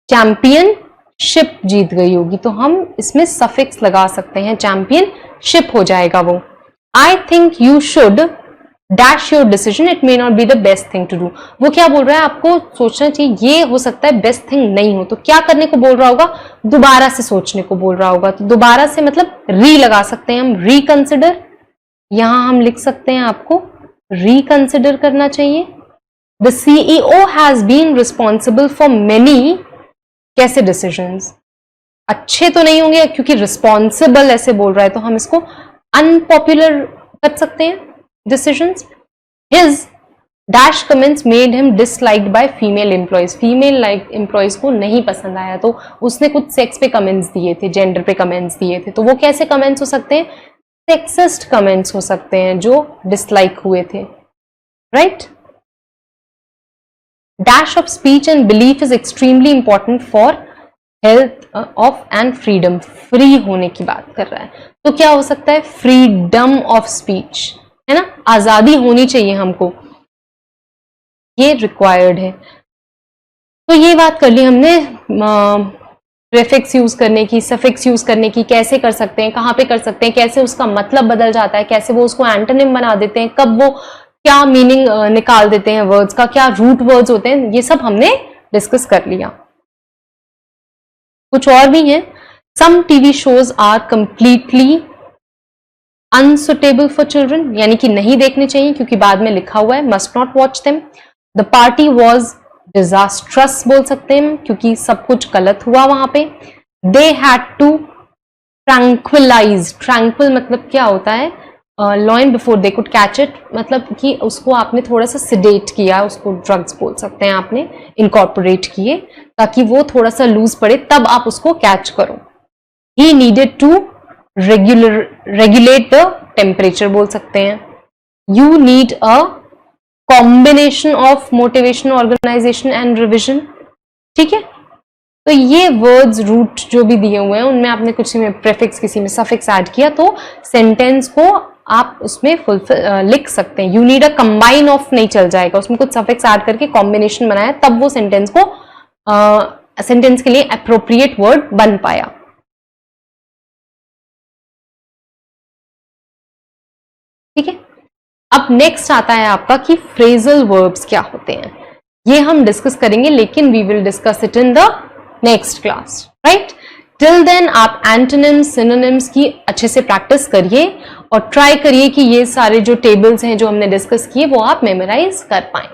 चैंपियनशिप जीत गई होगी, तो हम इसमें सफिक्स लगा सकते हैं, चैंपियनशिप हो जाएगा वो। I think you should dash your decision, it may not be the best thing to do। वो क्या बोल रहा है, आपको सोचना चाहिए, ये हो सकता है बेस्ट थिंग नहीं हो, तो क्या करने को बोल रहा होगा, दोबारा से सोचने को बोल रहा होगा। तो दोबारा से मतलब री लगा सकते हैं हम, रिकंसिडर, यहां हम लिख सकते हैं आपको रिकंसिडर करना चाहिए। The CEO has been responsible for many, कैसे डिसीजंस, अच्छे तो नहीं होंगे क्योंकि रिस्पॉन्सिबल ऐसे बोल रहा है, तो हम इसको अनपॉपुलर कर सकते हैं decisions. His dash comments made him disliked by female employees, female like employees को नहीं पसंद आया, तो उसने कुछ सेक्स पे कमेंट्स दिए थे, जेंडर पे कमेंट्स दिए थे, तो वो कैसे कमेंट्स हो सकते हैं, सेक्सिस्ट कमेंट्स हो सकते हैं जो डिसलाइक हुए थे, right. Dash of speech and belief is extremely important for health of and freedom, free होने की बात कर रहा है, तो क्या हो सकता है, फ्रीडम ऑफ स्पीच, है ना, आजादी होनी चाहिए हमको, ये रिक्वायर्ड है। तो ये बात कर ली हमने प्रीफिक्स यूज करने की, सफिक्स यूज करने की, कैसे कर सकते हैं, कहाँ पे कर सकते हैं, कैसे उसका मतलब बदल जाता है, कैसे वो उसको एंटोनिम बना देते हैं, कब वो क्या मीनिंग निकाल देते हैं वर्ड्स का, क्या रूट वर्ड्स होते हैं, ये सब हमने डिस्कस कर लिया। कुछ और भी है, some TV shows are completely unsuitable for children, यानी कि नहीं देखने चाहिए क्योंकि बाद में लिखा हुआ है must not watch them. The party was disastrous बोल सकते हैं क्योंकि सब कुछ गलत हुआ वहां पे। They had to tranquilize, tranquil मतलब क्या होता है, lion before they could catch it, मतलब कि उसको आपने थोड़ा सा सिडेट किया, उसको ड्रग्स बोल सकते हैं, आपने इनकॉर्पोरेट किए ताकि वो थोड़ा सा लूज पड़े तब आप उसको कैच करो। He needed to regulate the temperature बोल सकते हैं। You need a combination of motivation, organization and revision. ठीक है, तो ये वर्ड्स रूट जो भी दिए हुए हैं उनमें आपने कुछ में प्रीफिक्स किसी में सफिक्स ऐड किया तो सेंटेंस को आप उसमें लिख सकते हैं। You need a combine of नहीं चल जाएगा, उसमें कुछ सफिक्स ऐड करके कॉम्बिनेशन बनाया तब वो सेंटेंस को सेंटेंस के लिए अप्रोप्रिएट वर्ड बन पाया। ठीक है, अब नेक्स्ट आता है आपका कि फ्रेजल वर्ब्स क्या होते हैं, ये हम डिस्कस करेंगे लेकिन we will discuss it in the next class, right. Till then आप एंटोनिम्स, सिनोनिम्स की अच्छे से प्रैक्टिस करिए और ट्राई करिए कि ये सारे जो टेबल्स हैं जो हमने डिस्कस किए वो आप मेमोराइज कर पाएं।